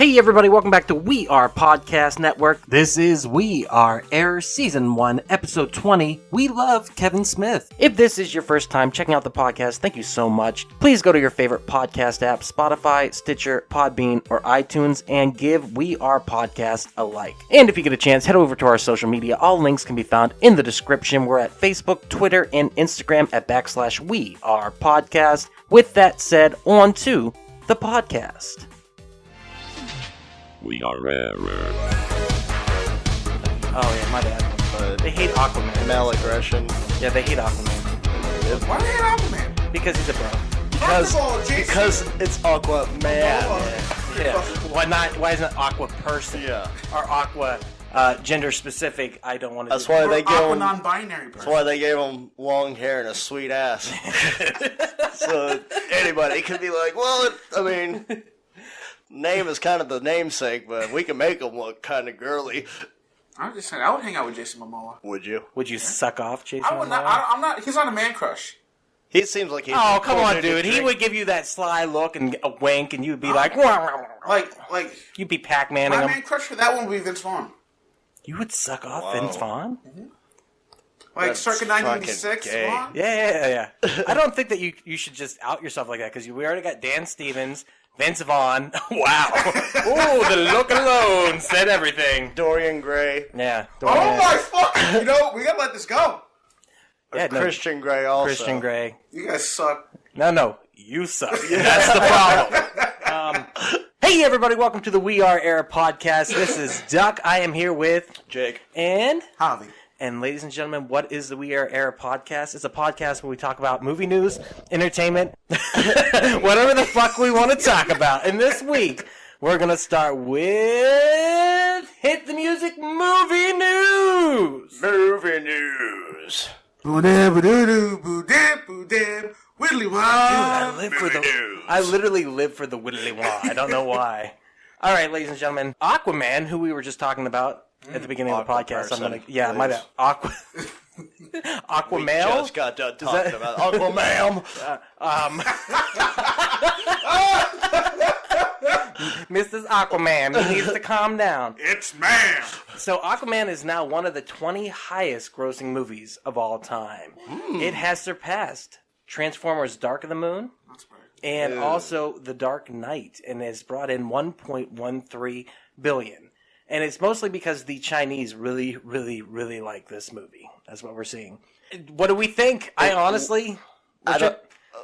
Hey everybody, welcome back to We Are Podcast Network. This is We Are Air Season 1, Episode 20, We Love Kevin Smith. If this is your first time checking out the podcast, thank you so much. Please go to your favorite podcast app, Spotify, Stitcher, Podbean, or iTunes, and give We Are Podcast a like. And if you get a chance, head over to our social media. All links can be found in the description. We're at Facebook, Twitter, and Instagram at /We Are Podcast. With that said, on to the podcast. We are rare. Oh yeah, my bad. They hate Aquaman. Male aggression. Yeah, they hate Aquaman. Why do they hate Aquaman? Because he's a bro. Because it's Aquaman. Yeah. Why isn't it Aqua person? Yeah. Or Aqua gender specific? I don't want to. That's why they gave Aqua him. non-binary person. That's why they gave him long hair and a sweet ass. So anybody could be like, well, I mean, name is kind of the namesake, but we can make him look kind of girly. I'm just saying, I would hang out with Jason Momoa. Would you? Would you suck off Jason? I would not. I'm not. He's not a man crush. He seems like he's. Oh come on, dude! He would give you that sly look and a wink, and you'd be like, Like you'd be Pac-Maning my him. man crush for that one would be Vince Vaughn. You would suck off Whoa. Vince Vaughn? Like That's circa fucking 1996. gay. Vaughn? Yeah. I don't think that you should just out yourself like that because we already got Dan Stevens, Vince Vaughn. Wow. Oh, the look alone said everything. Dorian Gray. Yeah. Oh my fuck! You know we gotta let this go. Yeah, no, Christian Grey also. Christian Grey. You guys suck. No, you suck. That's the problem. Hey, everybody, welcome to the We Are Air podcast. This is Duck. I am here with Jake. and Javi. And ladies and gentlemen, what is the We Are Air podcast? It's a podcast where we talk about movie news, entertainment, whatever the fuck we want to talk about. And this week, we're going to start with Hit the Music Movie News. Movie news. Widdly Dude, wow. I literally live for the widdly wah. I don't know why. All right, ladies and gentlemen, Aquaman, who we were just talking about at the beginning of the podcast. Person, my bad. Aquamale. Just got done talking about Aquaman. Mrs. Aquaman, he needs to calm down. It's man. So Aquaman is now one of the 20 highest grossing movies of all time. It has surpassed Transformers Dark of the Moon That's right. and also The Dark Knight and has brought in $1.13 billion. And it's mostly because the Chinese really, really, really like this movie. That's what we're seeing. What do we think? I honestly...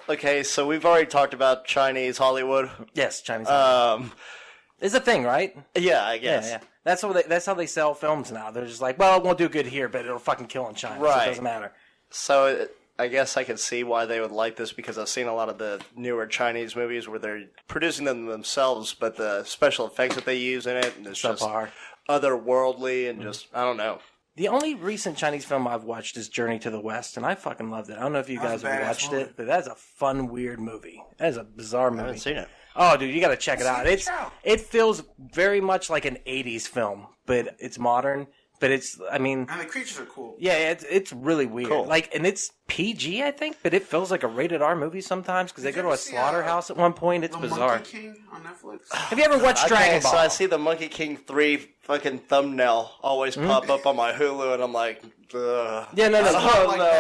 Okay, so we've already talked about Chinese Hollywood. Yes, Chinese. It's a thing, right? Yeah, I guess. Yeah. That's how they sell films now. They're just like, well, it won't do good here, but it'll fucking kill in China. Right. So it doesn't matter. So I guess I could see why they would like this because I've seen a lot of the newer Chinese movies where they're producing them themselves, but the special effects that they use in it is just otherworldly and just, I don't know. The only recent Chinese film I've watched is Journey to the West, and I fucking loved it. I don't know if you guys have watched it, but that's a fun, weird movie. That is a bizarre movie. I haven't seen it. Oh, dude, you got to check it out. It feels very much like an 80s film, but it's modern. But it's, I mean... And the creatures are cool. Yeah, it's really weird. Cool. Like, and it's PG, I think, but it feels like a rated R movie sometimes because they go to a slaughterhouse at one point. It's bizarre. Monkey King on Netflix. Have you ever watched Dragon Ball? So I see the Monkey King 3 fucking thumbnail always pop up on my Hulu, and I'm like, ugh. Yeah, no.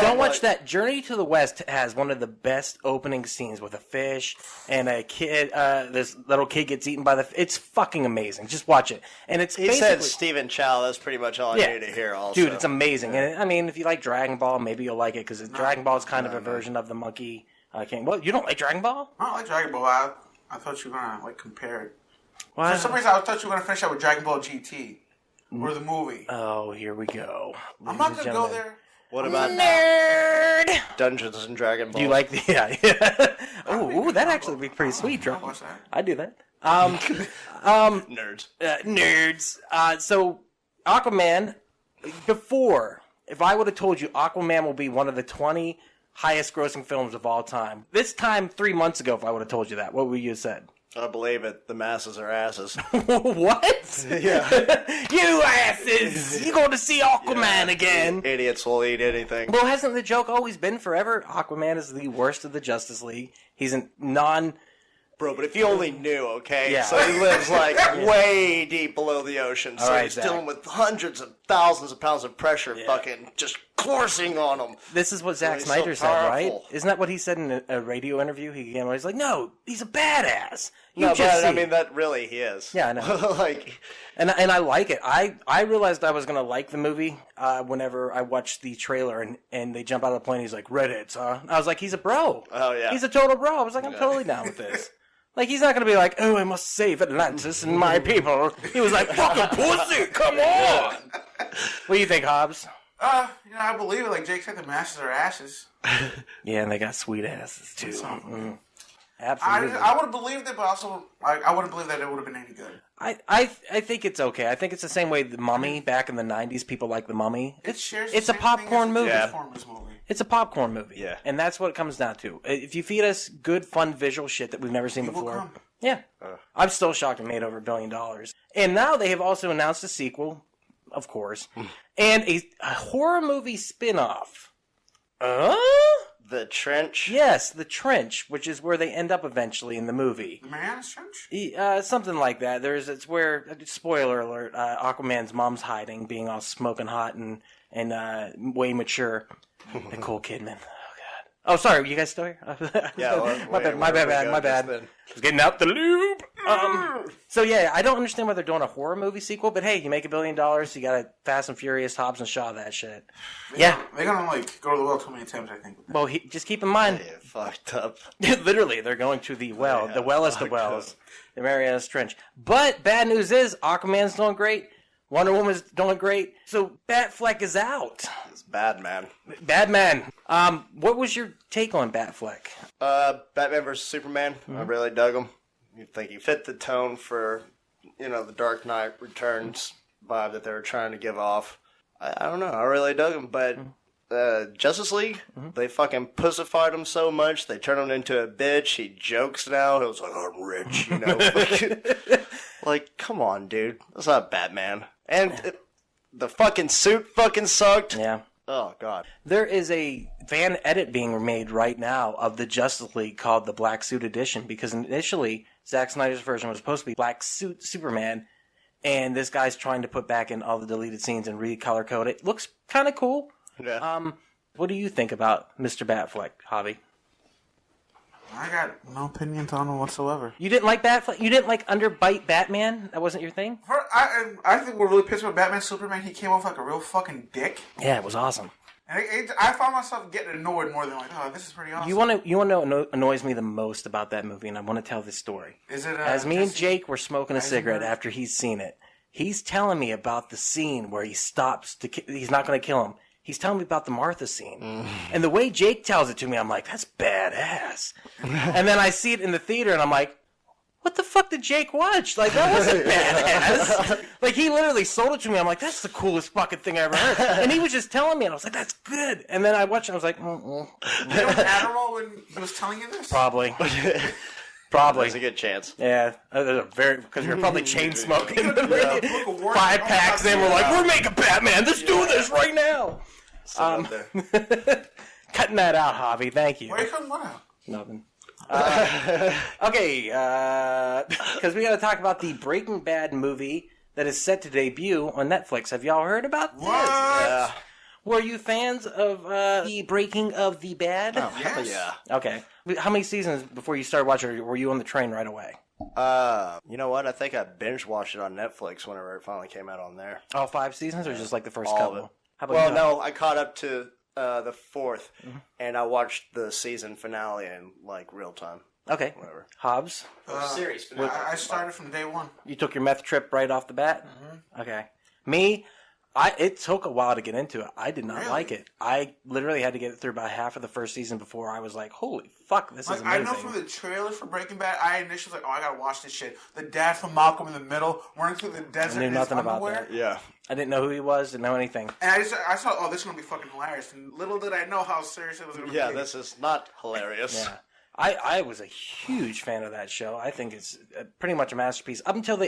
Don't watch like, that. Journey to the West has one of the best opening scenes with a fish and a kid. This little kid gets eaten by the. It's fucking amazing. Just watch it. And it's He said Stephen Chow. That's pretty much all I needed to hear. Also, dude, it's amazing. Yeah. And I mean, if you like Dragon Ball, maybe you'll like it because Dragon Ball is kind of a version of the Monkey King. Well, you don't like Dragon Ball? I don't like Dragon Ball. I thought you were gonna compare it. What? For some reason, I thought you were gonna finish out with Dragon Ball GT or the movie. Oh, here we go. I'm not gonna go there. What about Nerd? Dungeons and Dragon Ball? Do you like the? Yeah. Ooh, that'd actually be pretty sweet, Drew. I'll watch that. I'd do that. Nerds. Nerds. So Aquaman. Before, if I would have told you Aquaman will be one of the 20 highest grossing films of all time, this time 3 months ago, if I would have told you that, what would you have said? I believe it. The masses are asses. What? Yeah. You asses! You going to see Aquaman again? Idiots will eat anything. Well, hasn't the joke always been forever? Aquaman is the worst of the Justice League. He's a Bro, but if you only knew, okay? Yeah. So he lives, like, way deep below the ocean. So right, he's Zach. dealing with hundreds of thousands of pounds of pressure fucking just coursing on him. This is what Zack He's Snyder so said, right? powerful. Isn't that what he said in a radio interview? He's like, no, he's a badass. You No, just but, I see. mean, that really he is. Yeah, I know. Like... And I like it. I realized I was going to like the movie whenever I watched the trailer and they jump out of the plane. He's like, redheads, huh? I was like, he's a bro. Oh, yeah. He's a total bro. I was like, I'm totally down with this. Like, he's not going to be like, oh, I must save Atlantis and my people. He was like, fucking pussy, come on. What do you think, Hobbs? I believe it. Like Jake said, the masters are asses. Yeah, and they got sweet asses, too. Absolutely. I would have believed it, but also I wouldn't believe that it would have been any good. I think it's okay. I think it's the same way The Mummy back in the 90s. People like The Mummy. It's a popcorn movie. It's a popcorn movie. Yeah. And that's what it comes down to. If you feed us good, fun, visual shit that we've never seen before. Yeah. I'm still shocked it made over $1 billion. And now they have also announced a sequel, of course, and a horror movie spin-off. The Trench? Yes, The Trench, which is where they end up eventually in the movie. The Mariana's Trench? Something like that. It's where, spoiler alert, Aquaman's mom's hiding, being all smoking hot and way mature. Nicole Kidman. Oh, God. Oh, sorry, you guys still here? Yeah, my bad. I was getting out the lube. So, yeah, I don't understand why they're doing a horror movie sequel, but hey, you make $1 billion, you got a Fast and Furious, Hobbs and Shaw that shit. They're gonna, go to the well too many times, I think. Well, just keep in mind. Yeah, fucked up. Literally, they're going to the well. The wellest of wells. The Mariana's Trench. But bad news is, Aquaman's doing great. Wonder Woman's doing great. So, Batfleck is out. It's bad, man. Bad man. What was your take on Batfleck? Batman vs. Superman. I really dug him. You think he fit the tone for, the Dark Knight Returns vibe that they were trying to give off. I don't know. I really dug him, but Justice League, they fucking pussified him so much. They turned him into a bitch. He jokes now. He was like, I'm rich, Like, come on, dude. That's not Batman. And the fucking suit fucking sucked. Yeah. Oh, God. There is a fan edit being made right now of the Justice League called the Black Suit Edition, because initially Zack Snyder's version was supposed to be Black Suit Superman, and this guy's trying to put back in all the deleted scenes and recolor code it. Looks kind of cool. Yeah. What do you think about Mr. Batfleck, Javi? I got no opinions on him whatsoever. You didn't like Batfleck? You didn't like Underbite Batman? That wasn't your thing? I think we're really pissed with Batman Superman. He came off like a real fucking dick. Yeah, it was awesome. And I found myself getting annoyed more than like, oh, this is pretty awesome. You want to know what annoys me the most about that movie, and I want to tell this story. Is it as me and Jake were smoking a cigarette after he's seen it, he's telling me about the scene where he stops he's not going to kill him. He's telling me about the Martha scene. And the way Jake tells it to me, I'm like, that's badass. And then I see it in the theater, and I'm like, what the fuck did Jake watch? Like, that wasn't badass. Like, he literally sold it to me. I'm like, that's the coolest fucking thing I ever heard. And he was just telling me, and I was like, that's good. And then I watched it, and I was like, You know Adderall when he was telling you this? Probably. There's a good chance. Yeah, because you're probably chain smoking. 5 5 packs in, we're like, we're making Batman. Let's do this right now. Cutting that out, Javi. Thank you. Why are you cutting what out? Nothing. Okay, because we got to talk about the Breaking Bad movie that is set to debut on Netflix. Have y'all heard about this? What? Were you fans of the Breaking of the Bad? Oh, hell yeah. Okay. How many seasons before you started watching, or were you on the train right away? You know what? I think I binge watched it on Netflix whenever it finally came out on there. All 5 seasons, or just like the first All couple? of it. How about Well, you? no, I caught up to the 4th, and I watched the season finale in real time. Okay. Whatever. Hobbs? Series finale. I started from day one. You took your meth trip right off the bat? Okay. Me, it took a while to get into it. I did not like it. I literally had to get it through about half of the first season before I was like, holy fuck, this is amazing. I know from the trailer for Breaking Bad, I initially was like, oh, I gotta watch this shit. The dad from Malcolm in the Middle, running through the desert in his underwear. Yeah. I didn't know who he was, didn't know anything. And I thought, oh, this is gonna be fucking hilarious. And little did I know how serious it was gonna be. Yeah, this is not hilarious. Yeah. I was a huge fan of that show. I think it's pretty much a masterpiece. Up until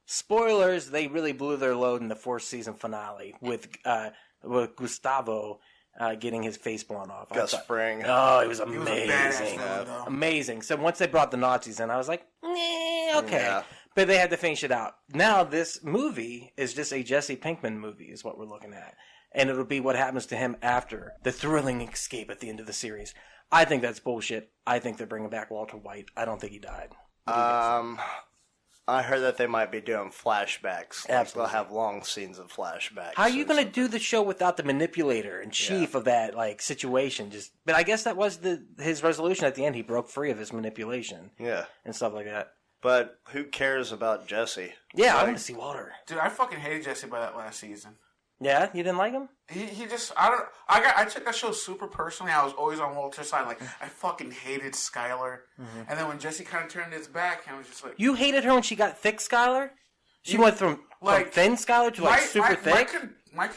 spoilers, they really blew their load in the 4th season finale with Gustavo getting his face blown off. Gus Fring. Oh, it was amazing. He was a badass villain, though. Amazing. So once they brought the Nazis in, I was like, okay. Yeah. But they had to finish it out. Now this movie is just a Jesse Pinkman movie is what we're looking at. And it'll be what happens to him after the thrilling escape at the end of the series. I think that's bullshit. I think they're bringing back Walter White. I don't think he died. I heard that they might be doing flashbacks. Absolutely. They'll have long scenes of flashbacks. How are you going to do the show without the manipulator and chief of that situation? But I guess that was his resolution at the end. He broke free of his manipulation. Yeah. And stuff like that. But who cares about Jesse? Yeah, I want to see Walter. Dude, I fucking hated Jesse by that last season. Yeah, you didn't like him? He just I took that show super personally. I was always on Walter's side. Like I fucking hated Skylar. And then when Jesse kind of turned his back, I was just like, you hated her when she got thick, Skylar? She went from thin Skylar to super thick. My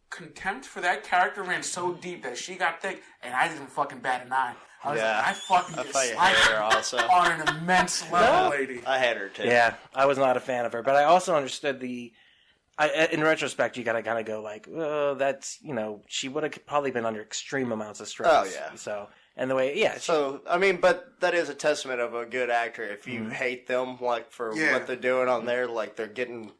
contempt for that character ran so deep that she got thick, and I didn't fucking bat an eye. I was like, I fucking dislike her also on an immense level, lady. I had her too. Yeah, I was not a fan of her, but I also understood in retrospect, you gotta kind of go like, oh, that's, she would have probably been under extreme amounts of stress. Oh, yeah. So, and the way, So, I mean, but that is a testament of a good actor. If you hate them, like, for what they're doing on there, like, they're doing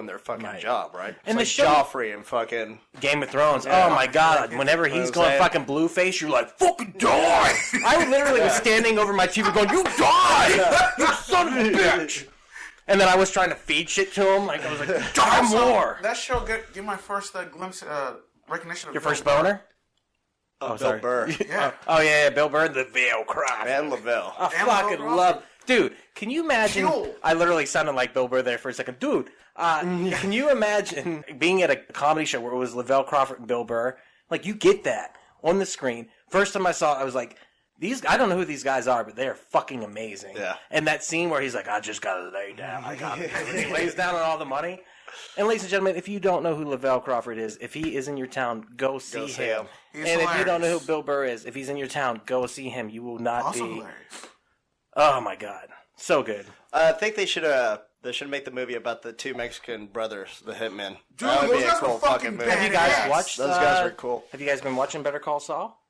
their fucking job, right? And it's the like show, Joffrey and fucking Game of Thrones. Oh my god! Whenever he's going fucking Blueface, you're like, fucking die! I literally was standing over my TV going, you die! You son of a bitch! And then I was trying to feed shit to him. Like I was like, die more! That show gave my first glimpse, recognition of your first boner. Bill Burr. Yeah. Oh yeah, Bill Burr, the Veil Craft. And LaVelle. I fucking love. Dude, can you imagine? I literally sounded like Bill Burr there for a second. Dude, can you imagine being at a comedy show where it was Lavelle Crawford and Bill Burr? Like, you get that on the screen. First time I saw it, I was like, I don't know who these guys are, but they're fucking amazing. Yeah. And that scene where he's like, I just gotta lay down. I got it. He lays down on all the money. And ladies and gentlemen, if you don't know who Lavelle Crawford is, if he is in your town, go see him. And hilarious. If you don't know who Bill Burr is, if he's in your town, go see him. You will not Also be. hilarious. Oh my god, so good. I think they should make the movie about the two Mexican brothers, the hitmen. Dude, that would those be a guys cool were fucking fucking movie. Have you guys Yes. watched? Those guys were cool. Have you guys been watching Better Call Saul?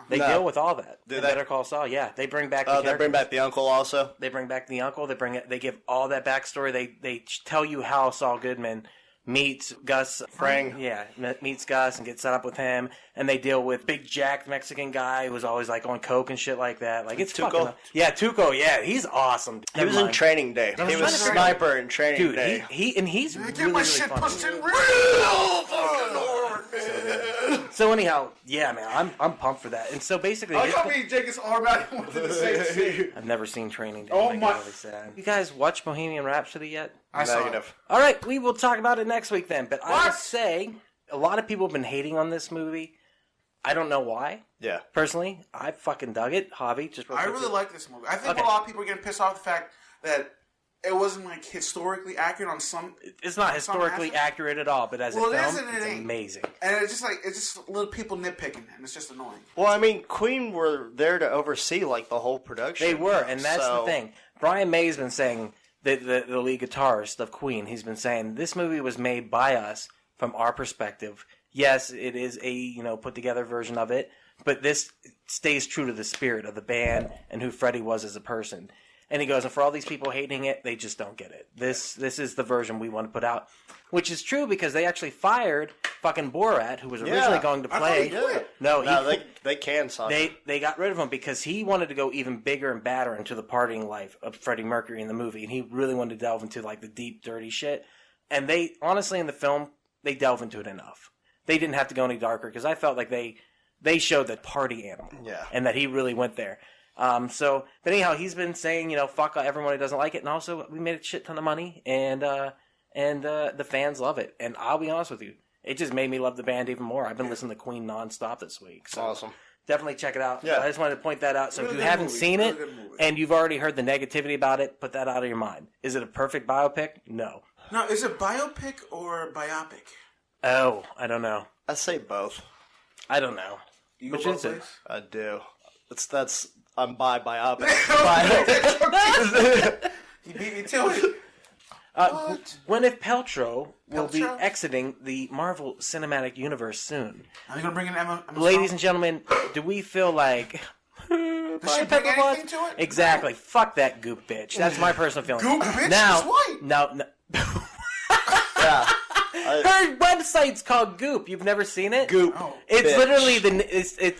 They No. deal with all that. Do in they? Better Call Saul, yeah. They bring back. Oh, they bring back the uncle also. They bring back the uncle. They give all that backstory. They tell you how Saul Goodman meets Gus Fring. Yeah, meets Gus and gets set up with him, and they deal with Big Jack, the Mexican guy who was always like on coke and shit like that. Like it's Tuco? fucking Tuco. Yeah, he's awesome. He was in Training Day. He was a sniper in Training Day. He's Get really, my really shit funny. pushed in real fucking hard, man. So anyhow, yeah, man, I'm pumped for that. And so basically, I got me Jacob's arm out and went to the same shit. I've never seen Training Day. Oh my! Really sad. You guys watch Bohemian Rhapsody yet? I saw it. Negative. All right, we will talk about it next week then. But I would say a lot of people have been hating on this movie. I don't know why. Yeah. Personally, I fucking dug it. Javi, just real I quick. really like this movie. I think a lot of people are getting pissed off the fact that it wasn't like historically accurate on some. It's not historically accurate at all, but as a film, it's amazing. And it's just little people nitpicking, and it's just annoying. Well, I mean, Queen were there to oversee like the whole production. They were, and that's the thing. Brian May's been saying, the lead guitarist of Queen, he's been saying this movie was made by us from our perspective. Yes, it is a put together version of it, but this stays true to the spirit of the band and who Freddie was as a person. And he goes, and for all these people hating it, they just don't get it. This is the version we want to put out, which is true because they actually fired fucking Borat, who was originally going to play. They can. They got rid of him because he wanted to go even bigger and badder into the partying life of Freddie Mercury in the movie, and he really wanted to delve into like the deep, dirty shit. And they honestly in the film they delve into it enough. They didn't have to go any darker because I felt like they showed that party animal, and that he really went there. But anyhow, he's been saying, fuck everyone who doesn't like it, and also we made a shit ton of money, and the fans love it. And I'll be honest with you, it just made me love the band even more. I've been listening to Queen nonstop this week. So awesome. Definitely check it out. Yeah. I just wanted to point that out. So if you haven't seen it and you've already heard the negativity about it, put that out of your mind. Is it a perfect biopic? No. Now, is it biopic or biopic? Oh, I don't know. I say both. I don't know. Which is it? I do. I'm bi biopic. You beat me to it. What? Gwyneth Paltrow will be exiting the Marvel Cinematic Universe soon. Are they going to bring in Emma Ladies and gentlemen, do we feel like... Does she bring anything to it? Exactly. No. Fuck that goop bitch. That's my personal feeling. Goop bitch is white. No. Yeah. Her website's called Goop. You've never seen it? Goop. Oh, it's bitch. Literally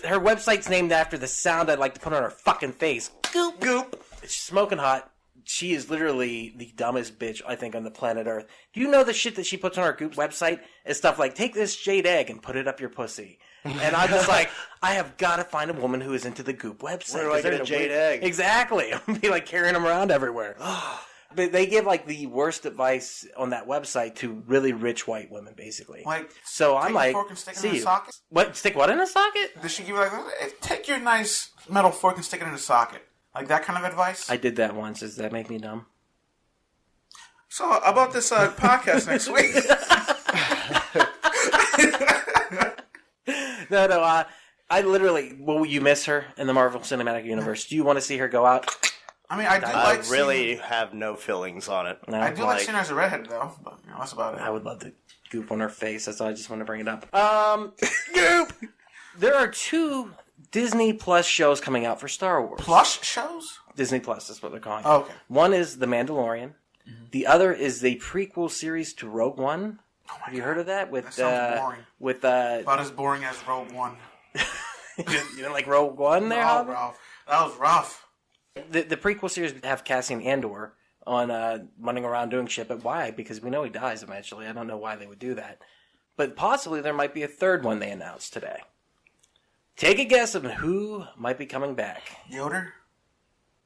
her website's named after the sound I'd like to put on her fucking face. Goop. Goop. She's smoking hot. She is literally the dumbest bitch, I think, on the planet Earth. Do you know the shit that she puts on her Goop website is stuff like, take this jade egg and put it up your pussy. And I'm just like, I have got to find a woman who is into the Goop website. Where do I get a jade egg? Exactly. I'm be like carrying them around everywhere. But they give like the worst advice on that website to really rich white women, basically. Like, so I'm like, fork and stick it in a socket? What? Stick what in a socket? Does she give you like, take your nice metal fork and stick it in a socket? Like that kind of advice? I did that once. Does that make me dumb? So about this podcast next week. No. I literally. Will you miss her in the Marvel Cinematic Universe? Do you want to see her go out? I mean, I really have no feelings on it. No? I do like seeing her as a redhead, though. But that's about it. I would love to Goop on her face. That's all. I just want to bring it up. Goop. There are 2 Disney Plus shows coming out for Star Wars. Plush shows? Disney Plus is what they're calling it. Oh, okay. One is The Mandalorian. Mm-hmm. The other is the prequel series to Rogue One. Oh my Have you heard of that? That sounds boring. About as boring as Rogue One. You didn't like Rogue One there, No, Ralph. That was rough. The prequel series have Cassian Andor on running around doing shit, but why? Because we know he dies eventually. I don't know why they would do that. But possibly there might be a third one they announced today. Take a guess of who might be coming back. Yoder?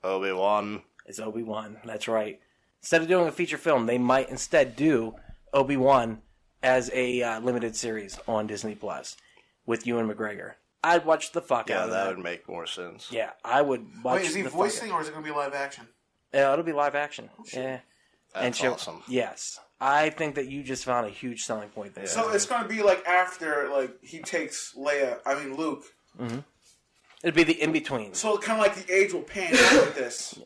Obi-Wan. It's Obi-Wan. That's right. Instead of doing a feature film, they might instead do Obi-Wan as a limited series on Disney Plus with Ewan McGregor. I'd watch the fuck out of that. Yeah, that would make more sense. Yeah, I would watch. Wait, is he voicing or is it going to be live action? Yeah, it'll be live action. Oh, yeah, that's awesome. Yes, I think that you just found a huge selling point there. So it's going to be like after, like he takes Luke. Mm-hmm. It'd be the in between. So kind of like the age will pan out with this.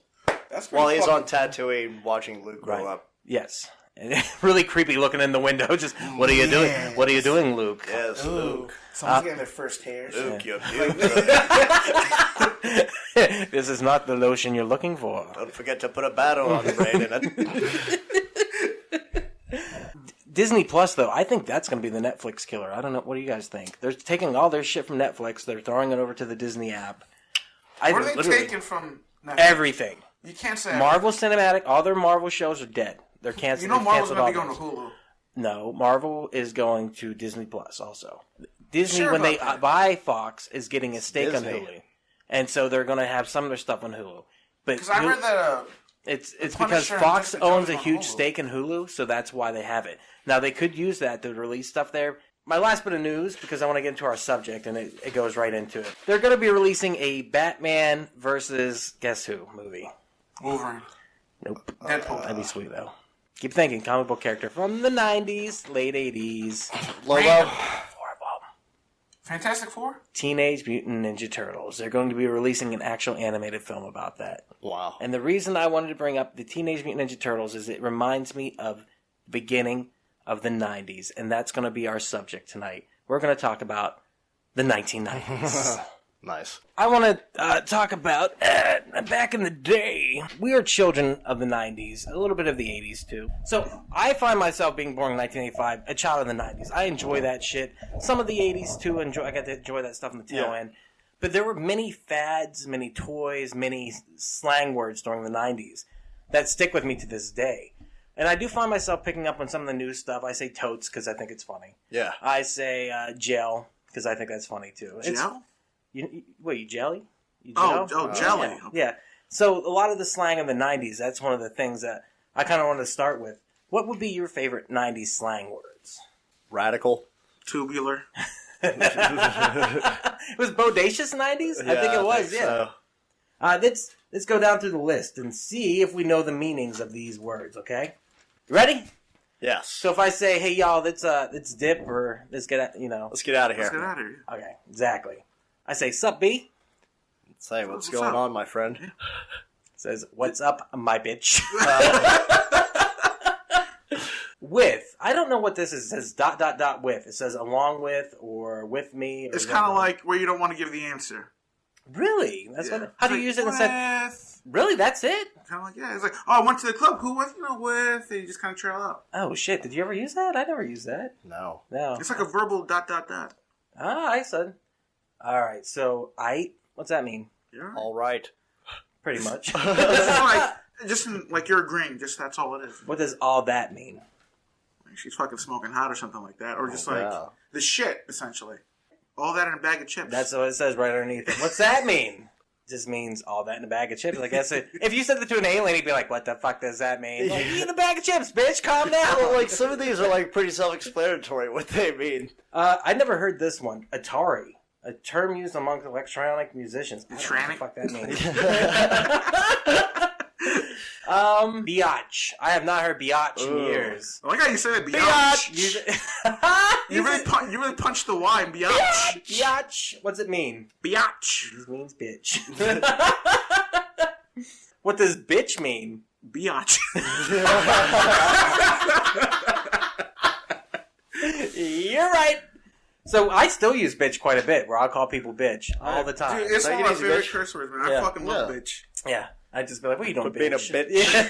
That's while he's on Tatooine watching Luke grow up. Yes. And really creepy looking in the window. Just, what are you doing? What are you doing, Luke? Yes, Luke. Someone's getting their first hairs. Luke, you're This is not the lotion you're looking for. Don't forget to put a battle on the brain in it. Disney Plus, though, I think that's going to be the Netflix killer. I don't know. What do you guys think? They're taking all their shit from Netflix. They're throwing it over to the Disney app. What are they taking from Netflix? Everything. You can't say Marvel Cinematic. All their Marvel shows are dead. They're canceled. You know Marvel's going to be going to Hulu. No, Marvel is going to Disney Plus also. Disney, when they buy Fox, is getting a stake on Hulu. And so they're going to have some of their stuff on Hulu. Because I heard that... It's because Fox owns a huge stake in Hulu, so that's why they have it. Now, they could use that to release stuff there. My last bit of news, because I want to get into our subject, and it goes right into it. They're going to be releasing a Batman versus Guess Who movie. Wolverine. Nope. Deadpool. That'd be sweet, though. Keep thinking, comic book character from the 90s, late 80s. Lobo. Fantastic Four? Teenage Mutant Ninja Turtles. They're going to be releasing an actual animated film about that. Wow. And the reason I wanted to bring up the Teenage Mutant Ninja Turtles is it reminds me of the beginning of the 90s. And that's going to be our subject tonight. We're going to talk about the 1990s. Nice. I want to talk about back in the day. We are children of the 90s, a little bit of the 80s too. So I find myself being born in 1985, a child of the 90s. I enjoy that shit. Some of the 80s too. I got to enjoy that stuff in the tail end. But there were many fads, many toys, many slang words during the 90s that stick with me to this day. And I do find myself picking up on some of the new stuff. I say totes because I think it's funny. Yeah. I say gel because I think that's funny too. Gel? You jelly? You jelly. Yeah. So a lot of the slang of the 90s, that's one of the things that I kind of want to start with. What would be your favorite 90s slang words? Radical. Tubular. It was bodacious 90s? Yeah, I think it was, so. Let's go down through the list and see if we know the meanings of these words, okay? You ready? Yes. So if I say, hey, y'all, let's dip or let's get out, Let's get out of here. Let's get out of here. Okay, exactly. I say, sup, B? Say, what's going on, my friend? Says, what's up, my bitch? what this is. It says ... with. It says along with or with me. Or it's kind of like where you don't want to give the answer. Really? That's what. How do you use it with. instead? Really? That's it? Kind of like, yeah. It's like, oh, I went to the club. Who with? With. And you just kind of trail out. Oh, shit. Did you ever use that? I never used that. No. No. It's like a verbal ... Ah, I said. All right. So, what's that mean? Yeah. All right. Pretty much. just like you're agreeing. Just that's all it is. What does all that mean? Like she's fucking smoking hot or something like that. Or just the shit, essentially. All that in a bag of chips. That's what it says right underneath it. What's that mean? Just means all that in a bag of chips. Like that's it. If you said that to an alien, he'd be like, "What the fuck does that mean?" Like, eat a bag of chips, bitch. Calm down. Well, like some of these are like pretty self-explanatory what they mean. I never heard this one. Atari, a term used among electronic musicians. I don't know what the fuck that means. Biatch. I have not heard biatch in years. I like how you say that, biatch. You really punched the Y in biatch. Biatch. What's it mean? Biatch. It means bitch. What does bitch mean? Biatch. You're right. So I still use bitch quite a bit, where I'll call people bitch all the time. Dude, it's So one you of my need favorite bitch? curse words, man. I fucking love bitch. Yeah. I just be like, what are you doing, bitch? Being a bitch. Yeah.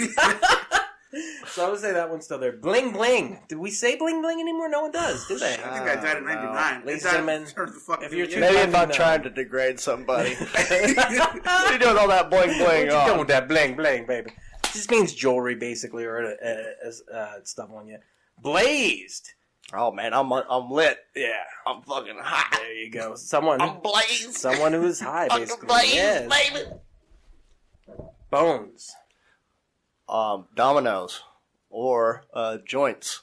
So I would say that one's still there. Bling bling. Do we say bling bling anymore? No one does, do they? I think I died in 99. Ladies and gentlemen, if you're too Maybe young I'm not to know. trying to degrade somebody. What are you doing all that bling bling What you on? doing with that bling bling, baby? It just means jewelry, basically, or stuff on you. Blazed. Oh man, I'm lit. Yeah. I'm fucking hot. There you go. Someone blazed. who is high, basically. Yes. baby. Bones. Dominoes or joints.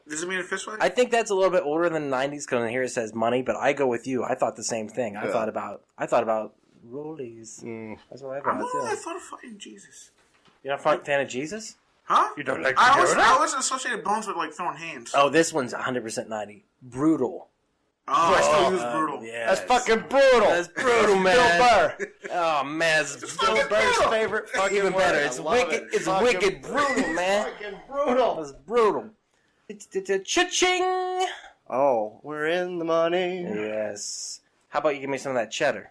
Does it mean a fist fight? I think that's a little bit older than the 90s because here it says money, but I go with you. I thought the same thing. I thought about rollies. That's what I thought too. I thought of fighting Jesus. You're not a fan of Jesus? Huh? You don't like I always associated bones with like throwing hands. Oh, this one's 100% 90. Brutal. Oh, I still use brutal. Yeah, That's fucking brutal. That's brutal, man. Bill Burr. Oh man, it's Bill Burr's favorite fucking even word. better. I It's love wicked. it. It's Fucking wicked brutal, man. Fucking brutal. It's brutal. It's cha-ching. Oh, we're in the money. Yes. How about you give me some of that cheddar?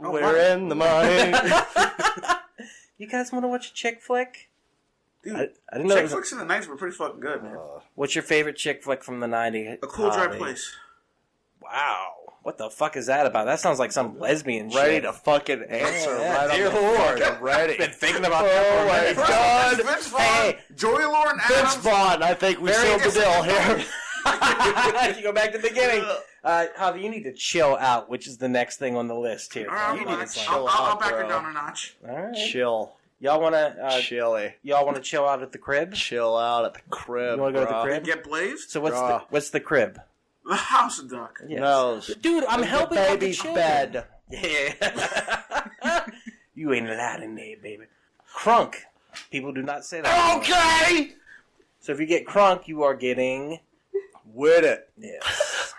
We're in the money. You guys want to watch a chick flick? Dude, I didn't know. chick flicks in the 90s were pretty fucking good, man. What's your favorite chick flick from the 90s? A Cool Dry Place. Wow. What the fuck is that about? That sounds like some lesbian shit. Ready to fucking answer right dear on the Lord. fucking ready. Been thinking about that for a minute. my God. Vince Vaughn, Hey, Joey Lauren Vince Adams. Vaughn, I think we sealed the deal here. You go back to the beginning. Javi, you need to chill out, which is the next thing on the list here. All right, You need to chill I'll out, back her bro. down a notch. All right. Chill. Y'all want to Chilly. chill out at the crib? Chill out at the crib, You want to go to the bro. crib? Get blazed? So Bruh. what's the crib? The house duck. Yes. No. Dude, I'm helping the out the baby's children. bed. Yeah. You ain't allowed in there, baby. Crunk. People do not say that. Okay! So if you get crunk, you are getting... With it. Yes.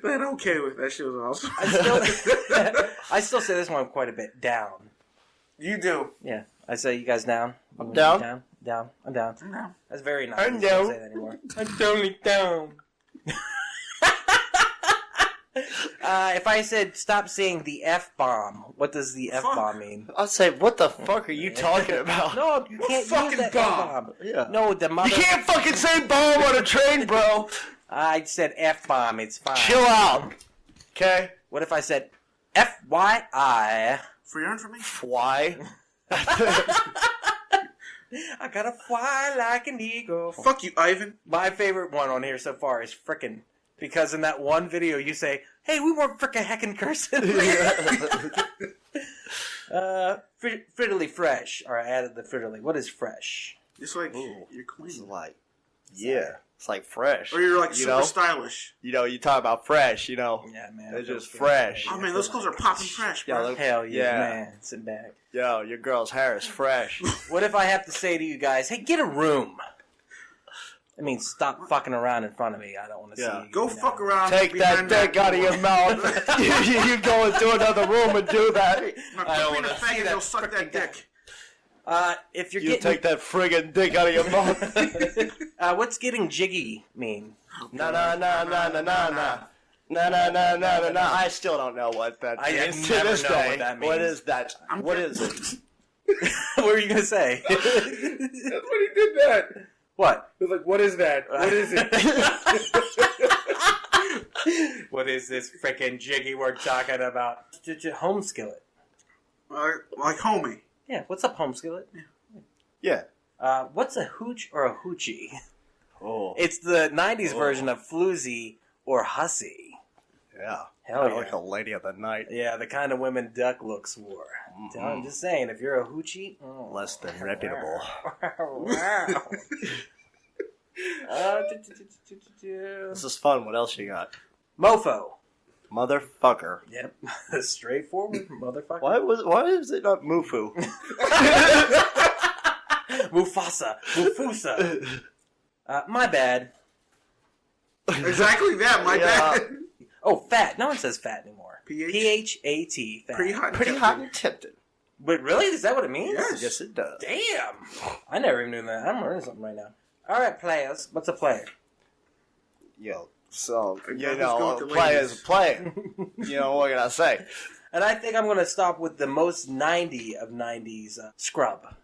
Man, I'm okay with that. Shit was awesome. I still say this one quite a bit. Down. You do. Yeah. I say, you guys down? I'm down. Down. I'm down. No. That's very nice. I'm I down. don't say that anymore. I'm totally down. If I said stop saying the F-bomb, what does the F-bomb mean? I'll say, what the fuck are you talking about? No, you can't use fucking that bomb? F-bomb. Yeah. No, the mother... You can't fucking say bomb on a train, bro. I said F-bomb. It's fine. Chill out. Okay? What if I said FYI? For your information. Why? I gotta fly like an eagle. Fuck you, Ivan. My favorite one on here so far is frickin'. Because in that one video you say, hey, we weren't frickin' heckin' cursing. Frittily fresh. Or I added the frittily. What is fresh? It's like Ooh. you're clean. It's like, yeah. It's like fresh. Or you're like you super know? stylish. You know, you talk about fresh, you know. Yeah, man. They're just fresh. Oh, man, those clothes are popping fresh, Yeah, bro. look- Hell yeah, Yeah. man. Sit back. Yo, your girl's hair is fresh. What if I have to say to you guys, hey, get a room? I mean, stop fucking around in front of me. I don't want to Yeah. see you. Go know. fuck around. Take that behind dick out of your mouth. you go into another room and do that. Now, I don't put me in a wanna see fag and that go suck that frickin' guy. dick. If you're You getting... take that friggin' dick out of your mouth. what's getting jiggy mean? Na na na na na na na. Na na na na na na. I still don't know what that means. I never know what that means. What is that? What is it? What were you going to say? That's when he did that. What? He was like, what is that? What is it? What is this frickin' jiggy we're talking about? Home skillet. Like homie. Yeah, what's up, home skillet? Yeah. What's a hooch or a hoochie? Oh. It's the 90s version of floozy or hussy. Yeah. Hell yeah. Like a lady of the night. Yeah, the kind of women Duck looks wore. Mm-hmm. I'm just saying, if you're a hoochie... Less than reputable. Wow. This is fun. What else you got? Mofo. Motherfucker. Yep. Straightforward, motherfucker. Why is it not Mufu? Mufusa. My bad. Exactly that, my bad. Oh, fat. No one says fat anymore. PH? P-H-A-T. Fat. Pretty hot and tempted. But really? Is that what it means? Yes, it does. Damn. I never even knew that. I'm learning something right now. All right, players. What's a player? Yo, so, go with the play ladies. is play. What can I say? And I think I'm going to stop with the most 90 of 90s scrub.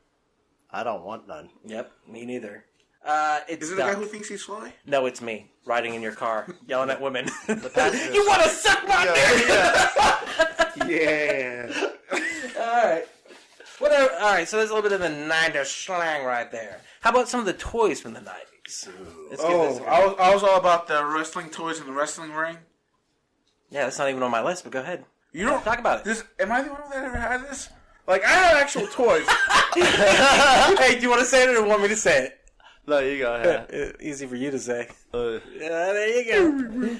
I don't want none. Yep, me neither. It's Is it the guy who thinks he's fly? No, it's me, riding in your car, yelling at women. The passenger. You want to suck my dick? Yeah. All right. Whatever. All right, so there's a little bit of the 90s slang right there. How about some of the toys from the 90s? Let's get this going. I was all about the wrestling toys in the wrestling ring. Yeah, that's not even on my list, but go ahead. You don't Talk about it. Am I the one that ever had this? Like, I have actual toys. Hey, do you want to say it or want me to say it? No, you go ahead. Easy for you to say. Uh, Yeah, there you go.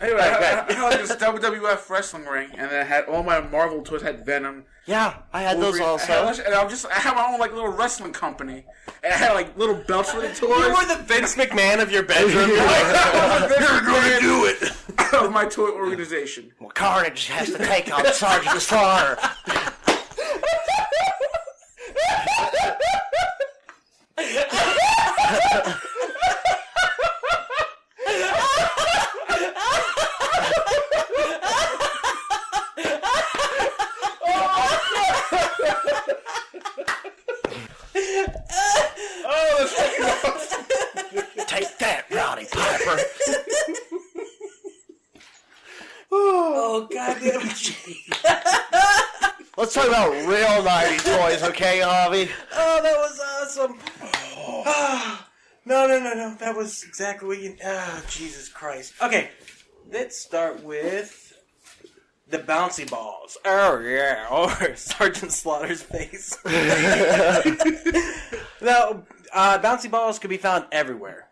Anyway, I had like this WWF wrestling ring, and then I had all my Marvel toys. Had Venom. yeah, I had those Wolverine. also. And I had my own like little wrestling company, and I had like little belts for the toys. You were the Vince McMahon of your bedroom. You're going to do it. of my toy organization. Well, Carnage has to take on Sergeant Slaughter. Take that, Rowdy Piper. Oh, goddamn. Let's talk about real 90s toys, okay, Javi? Oh, that was awesome. No. That was exactly what you... Oh, Jesus Christ. Okay, let's start with the bouncy balls. Oh, yeah. Or Sergeant Slaughter's face. Now, bouncy balls could be found everywhere.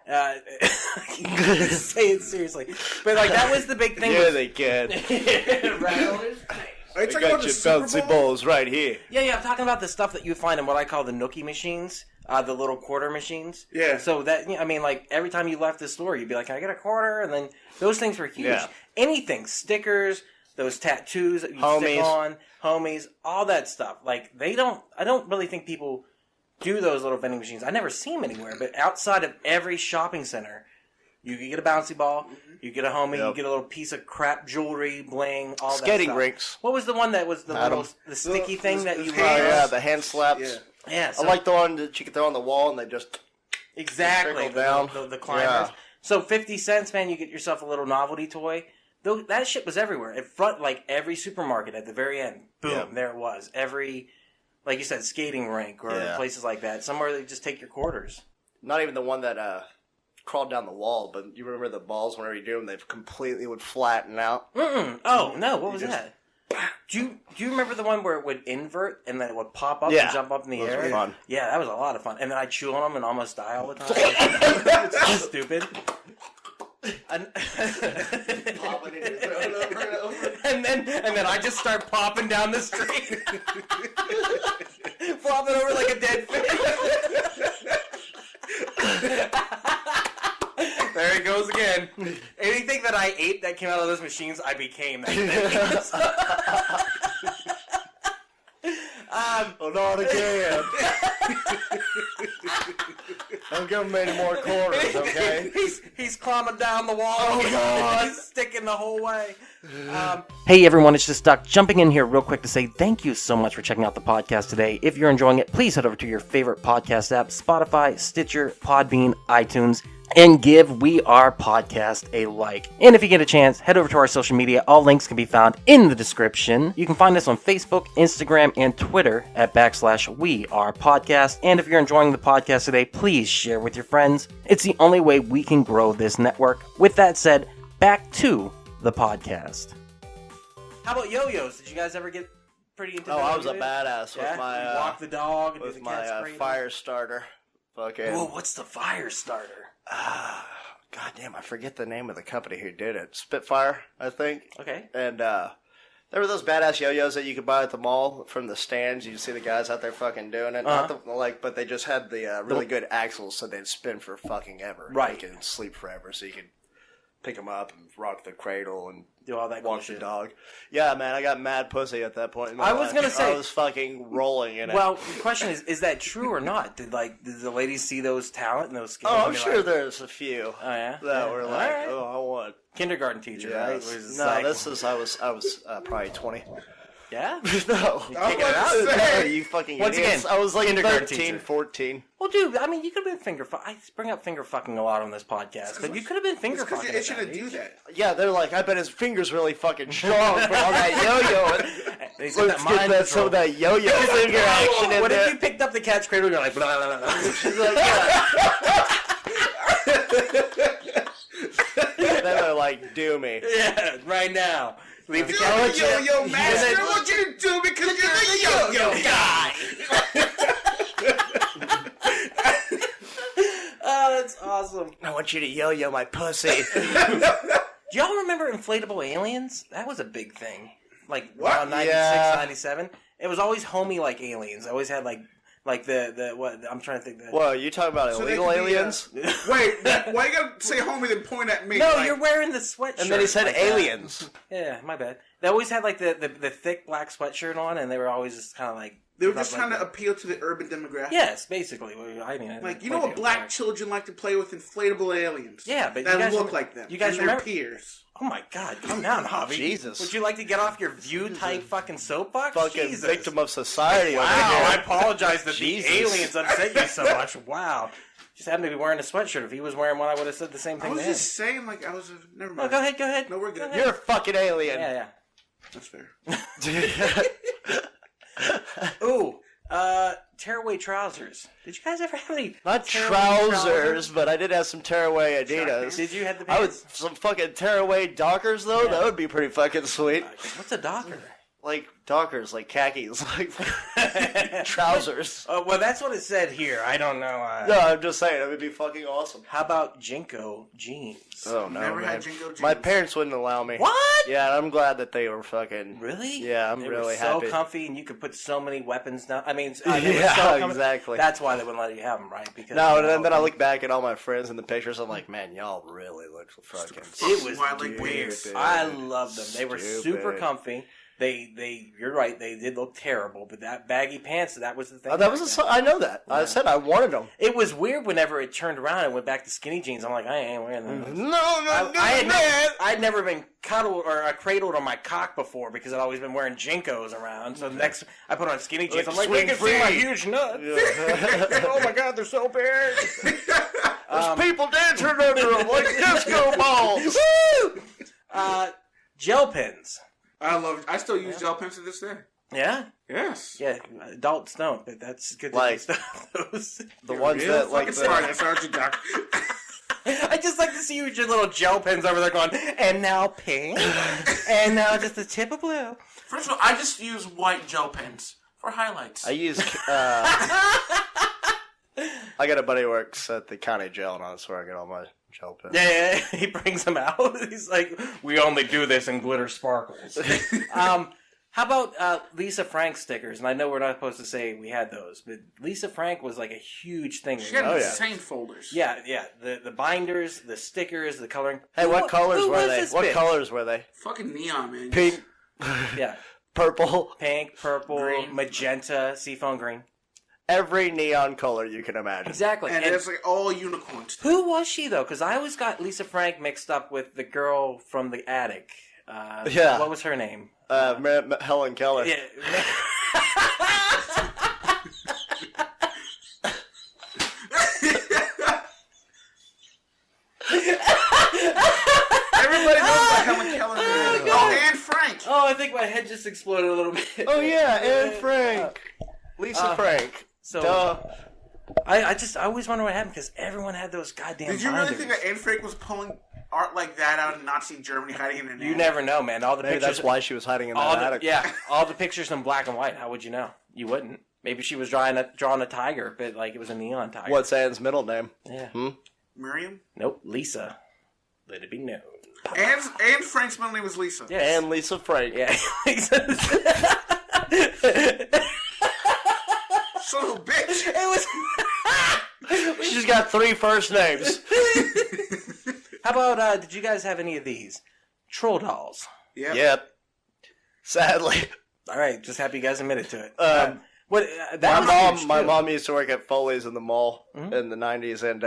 Say it seriously. But, like, that was the big thing. Yeah, they can. Right on his face. Are you I talking got about your the Super bouncy Bowl? balls right here. Yeah, I'm talking about the stuff that you find in what I call the nookie machines, the little quarter machines. Yeah. So that, I mean, like, every time you left the store, you'd be like, can I get a quarter? And then those things were huge. Yeah. Anything, stickers, those tattoos that you stick on, homies, all that stuff. Like, I don't really think people do those little vending machines. I never see them anywhere, but outside of every shopping center, you can get a bouncy ball, you get a homie, you get a little piece of crap jewelry, bling, all that stuff. Skating rinks. What was the one that was the sticky thing that you Oh, yeah, the hand slaps. Yeah. Yeah, so I like the one that you can throw on the wall and they just... exactly trickle down. the climbers. Yeah. So 50 cents, man, you get yourself a little novelty toy. Though that shit was everywhere. In front, like every supermarket at the very end, boom, there it was. Every, like you said, skating rink or places like that. Somewhere they just take your quarters. Not even the one that crawled down the wall, but you remember the balls whenever you do them, they completely would flatten out. Oh no, what was that? Do you remember the one where it would invert and then it would pop up and jump up in the Those air? were fun. Yeah, that was a lot of fun. And then I'd chew on them and almost die all the time. It's so stupid. And then I just start popping down the street, flopping over like a dead fish. There he goes again. Anything that I ate that came out of those machines, I became that thing. Not again. Don't give him any more quarters, okay? He's climbing down the wall. Oh, God. He's sticking the whole way. Hey, everyone, it's just Duck jumping in here real quick to say thank you so much for checking out the podcast today. If you're enjoying it, please head over to your favorite podcast app, Spotify, Stitcher, Podbean, iTunes, and give We Are Podcast a like. And if you get a chance, head over to our social media. All links can be found in the description. You can find us on Facebook, Instagram, and Twitter at /We Are Podcast. And if you're enjoying the podcast today, please share with your friends. It's the only way we can grow this network. With that said, back to the podcast. How about yo-yos? Did you guys ever get pretty into I was a badass with you my walk the dog and do with the my cat's cradle? fire starter. Fucking. Whoa, what's the fire starter? God damn, I forget the name of the company who did it. Spitfire, I think. Okay. And there were those badass yo-yos that you could buy at the mall from the stands. You'd see the guys out there fucking doing it. Not the, but they just had the really good axles, so they'd spin for fucking ever. Right. You could sleep forever, so you could pick them up and rock the cradle and do all that walk cool the shit. dog. Yeah, man, I got mad pussy at that point in my life. I was gonna say I was fucking rolling in it. Well, the question is that true or not? Did the ladies see those talent and those skills? I'm sure there's a few. Oh yeah, that were like, right. I want kindergarten teacher, right? Was No, like, I was probably 20. Yeah? No. Kicking it out? No, you fucking Once idiots. again, I was like kindergarten 13, teacher. 14. Well, dude, I mean, you could have been finger fucking. I bring up finger fucking a lot on this podcast, but you could have been finger Because fucking. you're itching to do that. Yeah, they're like, I bet his finger's really fucking strong from all that yo-yo. He's got Let's that get mind that, some of control. that yo-yo finger action in What there. if you picked up the cat's cradle and you're like, blah, blah, blah, blah. She's like, yeah. Then they're like, do me. Yeah, right now. Leave the You're cat. the yo-yo master. I want you to do because you're the yo-yo guy. Oh, that's awesome. I want you to yo-yo my pussy. Do y'all remember inflatable aliens? That was a big thing. Like, around 96, Yeah. 97. It was always homey like aliens. I always had like the what? I'm trying to think. Whoa, you talking about So they illegal could be, aliens? Wait, why you gotta say homie then point at me? No, like, you're wearing the sweatshirt. And then he said like that. aliens. Yeah, my bad. They always had like the thick black sweatshirt on, and they were always just kind of like. They were just like trying to that. appeal to the urban demographic. Yes, basically. Well, I mean, Like, you know what black children like to play with? Inflatable aliens. Yeah, but that you guys look rem- like them. you guys and their remember- peers. Oh my God, calm down, Javi. Jesus. Would you like to get off your view type fucking soapbox? Fucking Jesus. victim of society. Wow, over I here. apologize that Jesus. the aliens upset you so much. Wow. Just happened to be wearing a sweatshirt. If he was wearing one, I would have said the same I thing was to him. just saying, like, I was. Never No, mind. go ahead. No, we're good. You're a fucking alien. Yeah. That's fair. Ooh, tearaway trousers. Did you guys ever have any Not tearaway trousers, but I did have some tearaway Adidas. Did you have the I would pants? some fucking tearaway Dockers though. Yeah. That would be pretty fucking sweet. What's a Docker? Like Dockers, like khakis, like trousers. Well, that's what it said here. I don't know. No, I'm just saying it would be fucking awesome. How about Jinko jeans? Oh no, Never man. had Jinko jeans. My parents wouldn't allow me. What? Yeah, I'm glad that they were fucking. Really? Yeah, I'm They really were so happy. comfy, and you could put so many weapons down. I mean, they were Yeah, so comfy. exactly. That's why they wouldn't let you have them, right? Because No, and then I look back at all my friends in the pictures. I'm like, man, y'all really look fucking. It was Why, like, weird. stupid. I loved them. They were super Stupid. comfy. You're right. They did look terrible, but that baggy pants, that was the thing. Oh, that was I know that. I said I wanted them. It was weird whenever it turned around and went back to skinny jeans. I'm like, I ain't wearing those. No, I'd never been cuddled or cradled on my cock before because I'd always been wearing Jinkos around. So next, I put on skinny jeans. I'm like, swing they can see my free. huge nut. Oh my God, they're so big. There's people dancing under them like disco balls. Woo! Gel pens. I still use gel pens to this day. Yeah. Yes. Yeah, adults don't, but that's good. Like- stuff. Those. The ones Real that like fucking smart. the. That's our doc. I just like to see you with your little gel pens over there going, and now pink, and now just a tip of blue. First of all, I just use white gel pens for highlights. I use. I got a buddy who works at the county jail, and that's where I get all my gel pens. Yeah, he brings them out. He's like, we only do this in glitter sparkles. How about Lisa Frank stickers? And I know we're not supposed to say we had those, but Lisa Frank was like a huge thing. She had Oh, yeah. insane folders. Yeah. The binders, the stickers, the coloring. Hey, what colors who were was they? this What bitch? colors were they? Fucking neon, man. Pink. Yeah. Purple. Pink, purple, Green. magenta, seafoam green. Every neon color you can imagine. Exactly. And it's like all unicorns. Who was she, though? Because I always got Lisa Frank mixed up with the girl from the attic. Yeah. What was her name? Helen Keller. Yeah. Everybody knows about Helen Keller. Oh, Anne Frank. Oh, I think my head just exploded a little bit. Oh, yeah, Anne Frank. Lisa Frank. So, Duh. I always wonder what happened because everyone had those goddamn Did you really binders. think that Anne Frank was pulling art like that out in Nazi Germany, hiding in an You attic? never know, man. All the Maybe pictures. that's why she was hiding in all that the, attic. yeah, all the pictures in black and white. How would you know? You wouldn't. Maybe she was drawing a tiger, but like it was a neon tiger. What's Anne's middle name? Yeah. Miriam? Nope. Lisa. Let it be known. Anne Frank's middle name was Lisa. Yes. Anne Lisa Frank. Yeah. Son of a bitch. It was. She's got 3 first names. How about? Did you guys have any of these troll dolls? Yep. Yep. Sadly. All right. Just happy you guys admitted to it. My that was my huge, too. mom used to work at Foley's in the mall in the 90s, and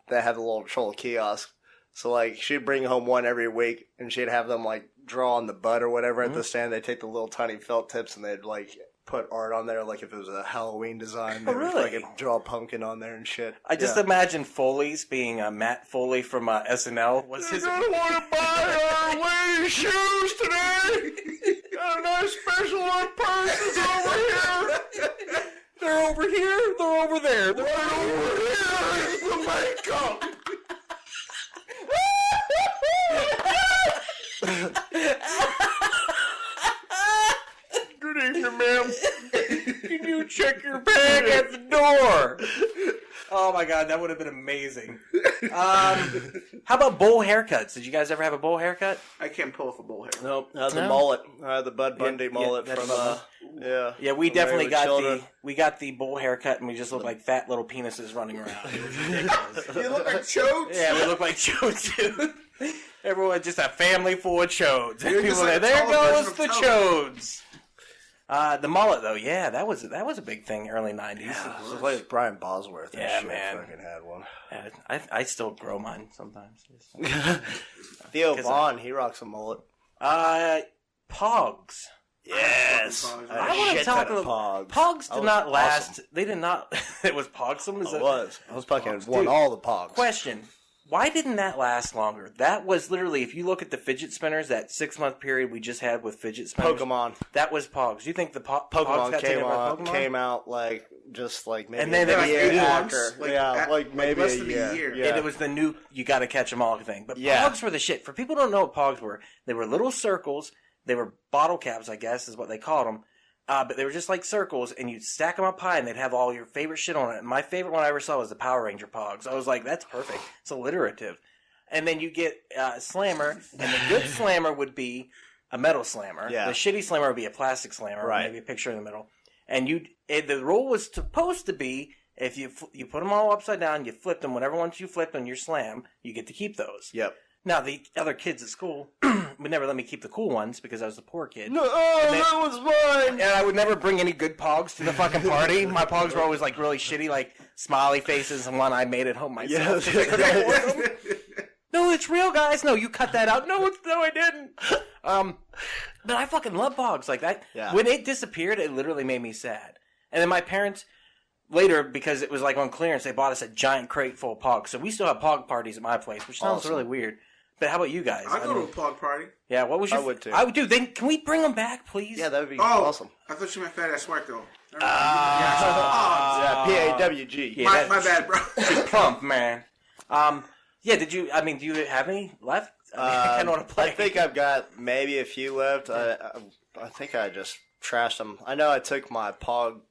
they had a little troll kiosk. So, like, she'd bring home one every week, and she'd have them, like, draw on the butt or whatever at the stand. They'd take the little tiny felt tips, and they'd, like, put art on there, like if it was a Halloween design. They would really? fucking draw a pumpkin on there and shit. I just imagine Foley's being Matt Foley from SNL. What's his? I want to buy our ladies' shoes today. Got a nice special on purses over here. They're over here. They're over there. They're Right over here is the makeup. Good evening, ma'am. Can you check your bag at the door? Oh my god, that would have been amazing. How about bowl haircuts? Did you guys ever have a bowl haircut? I can't pull off a bowl hair. Nope, the No? mullet. The Bud Bundy mullet that's from, Bud yeah. Yeah, we from definitely Married with Children. got the bowl haircut, and we just looked like fat little penises running around. It was ridiculous. You look like chodes. Yeah, we look like chodes too. Everyone, just a family full of chodes. You're People just like there a tall goes version the of chodes. The mullet, though, yeah, that was a big thing, early 90s. It was like Brian Bosworth. And Yeah, shit man. Fucking had one. Yeah, I still grow mine sometimes. Theo 'Cause Vaughn, he rocks a mullet. Pogs. Yes. Pogs. I want to talk about Pogs. Pogs. That Did was not last. awesome. They did not. It was Pogsum. I was. I was fucking won Dude, all the Pogs. Question: why didn't that last longer? That was literally, if you look at the fidget spinners, that 6-month period we just had with fidget spinners. Pokemon. That was Pogs. You think the Pogs Pokemon got taken by Pokemon? came out like just like maybe And then a it was year new after. ones, Like maybe less a than year. a year. Yeah. And it was the new, you got to catch them all thing. But Yeah. Pogs were the shit. For people who don't know what Pogs were, they were little circles. They were bottle caps, I guess, is what they called them. But they were just like circles, and you'd stack them up high, and they'd have all your favorite shit on it. And my favorite one I ever saw was the Power Ranger Pogs. I was like, that's perfect. It's alliterative. And then you get Slammer, and the good Slammer would be a metal Slammer. Yeah. The shitty Slammer would be a plastic Slammer, Right. maybe a picture in the middle. And the rule was supposed to be, if you put them all upside down, you flip them, whatever ones you flip on your slam, you get to keep those. Yep. Now, the other kids at school would never let me keep the cool ones because I was the poor kid. No, that was mine. And I would never bring any good Pogs to the fucking party. My Pogs were always like really shitty, like smiley faces, and one I made at home myself. Yes. 'cause I couldn't afford them. No, it's real, guys. No, you cut that out. No, I didn't. But I fucking love Pogs like that. Yeah. When it disappeared, it literally made me sad. And then my parents later, because it was like on clearance, they bought us a giant crate full of Pogs. So we still have Pog parties at my place, which sounds Awesome. really weird. But how about you guys? I'd go to a Pog party. Yeah, what was your... I would too. I would do. Then can we bring them back, please? Yeah, that would be Oh, awesome. I thought you meant fat ass white girl. Yeah, PAWG. Yeah, my bad, bro. Plump, man. Yeah, do you have any left? I kind of want to play. I think I've got maybe a few left. I think I just trashed them. I know I took my Pog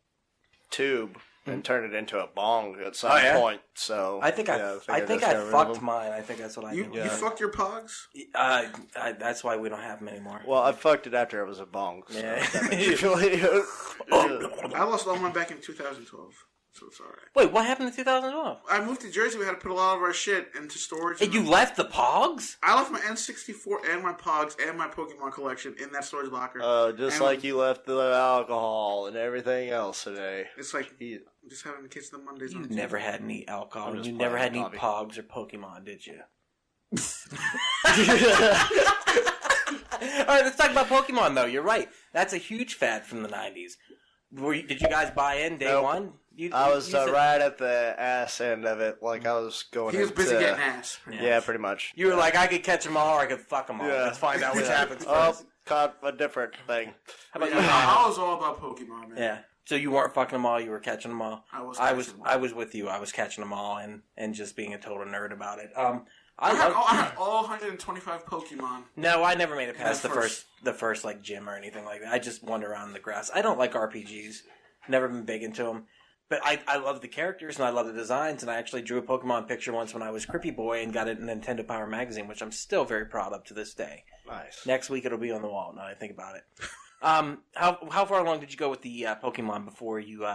tube and turned it into a bong at some point. So I think I just fucked got rid of them. mine. I think that's what I You did. fucked your Pogs? That's why we don't have them anymore. Well, I fucked it after it was a bong. So Yeah. that makes you feel- I lost all mine back in 2012. So it's alright. Wait, what happened in 2012? I moved to Jersey. We had to put a lot of our shit into storage. And you left the Pogs? I left my N64 and my Pogs and my Pokemon collection in that storage locker. Just like you left the alcohol and everything else today. It's like just having the kids on Mondays. You never had any alcohol. You never had any Pogs or Pokemon, did you? Alright, let's talk about Pokemon, though. You're right. That's a huge fad from the 90s. Did you guys buy in day one? I was right at the ass end of it. Like, I was going He was busy getting ass. Yeah, pretty much. You were like, I could catch them all or I could fuck them all. Yeah. Let's find out which happens first. Caught a different thing. How about you? I was all about Pokemon, man. Yeah. So you weren't fucking them all, you were catching them all. I was with you. I was catching them all and just being a total nerd about it. I had all 125 Pokemon. No, I never made it past the first like gym or anything like that. I just wander around in the grass. I don't like RPGs. Never been big into them. But I love the characters and I love the designs, and I actually drew a Pokemon picture once when I was Crippy Boy and got it in Nintendo Power Magazine, which I'm still very proud of to this day. Nice. Next week it'll be on the wall now that I think about it. How far along did you go with the Pokemon before you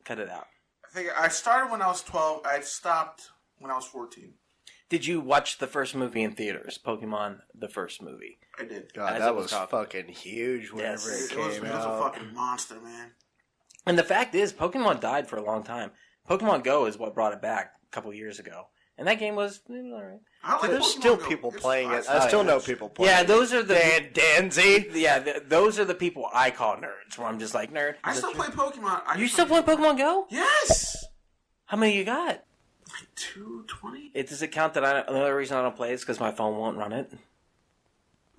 cut it out? I think I started when I was 12. I stopped when I was 14. Did you watch the first movie in theaters, Pokemon, the first movie? I did. God, that was fucking huge whenever it came out. It was a fucking monster, man. And the fact is, Pokemon died for a long time. Pokemon Go is what brought it back a couple years ago. And that game was alright. There's still people playing it. I still know people playing it. Yeah, those are the... Danzy? Yeah, those are the people I call nerds, where I'm just like, nerd. I still play Pokemon. You still play Pokemon Go? Yes! How many you got? Like 220? Does it count that the only reason I don't play it is because my phone won't run it?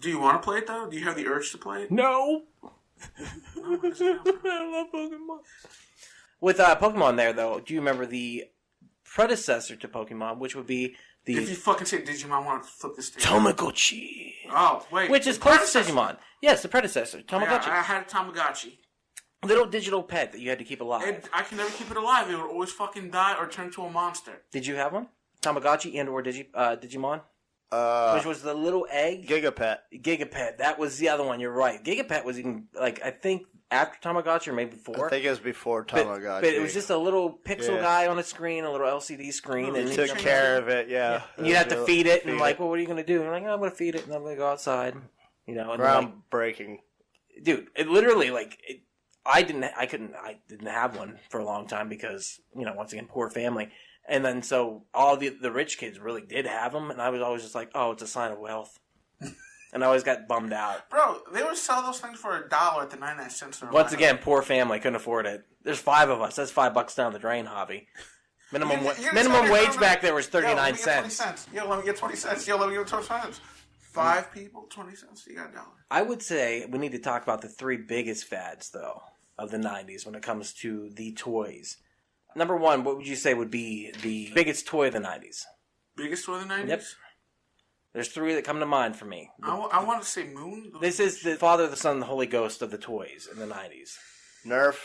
Do you want to play it, though? Do you have the urge to play it? No! I love Pokemon. With Pokemon there, though, do you remember the predecessor to Pokemon, which would be the... If you fucking say Digimon, I want to flip this thing. Tamagotchi. Oh, wait. Which is close to Digimon. Yes, the predecessor. Tamagotchi. Yeah, I had a Tamagotchi. Little digital pet that you had to keep alive. I can never keep it alive. It would always fucking die or turn into a monster. Did you have one? Tamagotchi and or Digimon? Which was the little egg? Gigapet. That was the other one. You're right. Gigapet was even, like, I think after Tamagotchi or maybe before. I think it was before Tamagotchi. But it was just a little pixel guy on a screen, a little LCD screen. And you took care of it, yeah. And you'd have to feed it. And like, well, what are you going to do? And you're like, oh, I'm going to feed it. And I'm going to go outside. You know. Groundbreaking. Dude, it literally, like... I didn't have one for a long time because, you know, once again, poor family. And then so all the rich kids really did have them, and I was always just like, oh, it's a sign of wealth. And I always got bummed out. Bro, they would sell those things for $1 at the 99-cent store. Once again, poor family, couldn't afford it. There's 5 of us. That's $5 down the drain, Javi. Minimum wage back there was 39 cents. Yo, let me get 20 cents. Yo, let me get 20 cents. 5 people, 20 cents. You got $1. I would say we need to talk about the 3 biggest fads, though, of the 90s when it comes to the toys. Number 1, what would you say would be the biggest toy of the 90s? Biggest toy of the 90s? Yep. There's 3 that come to mind for me. I want to say Moon. This is the Father, the Son, and the Holy Ghost of the toys in the 90s. Nerf.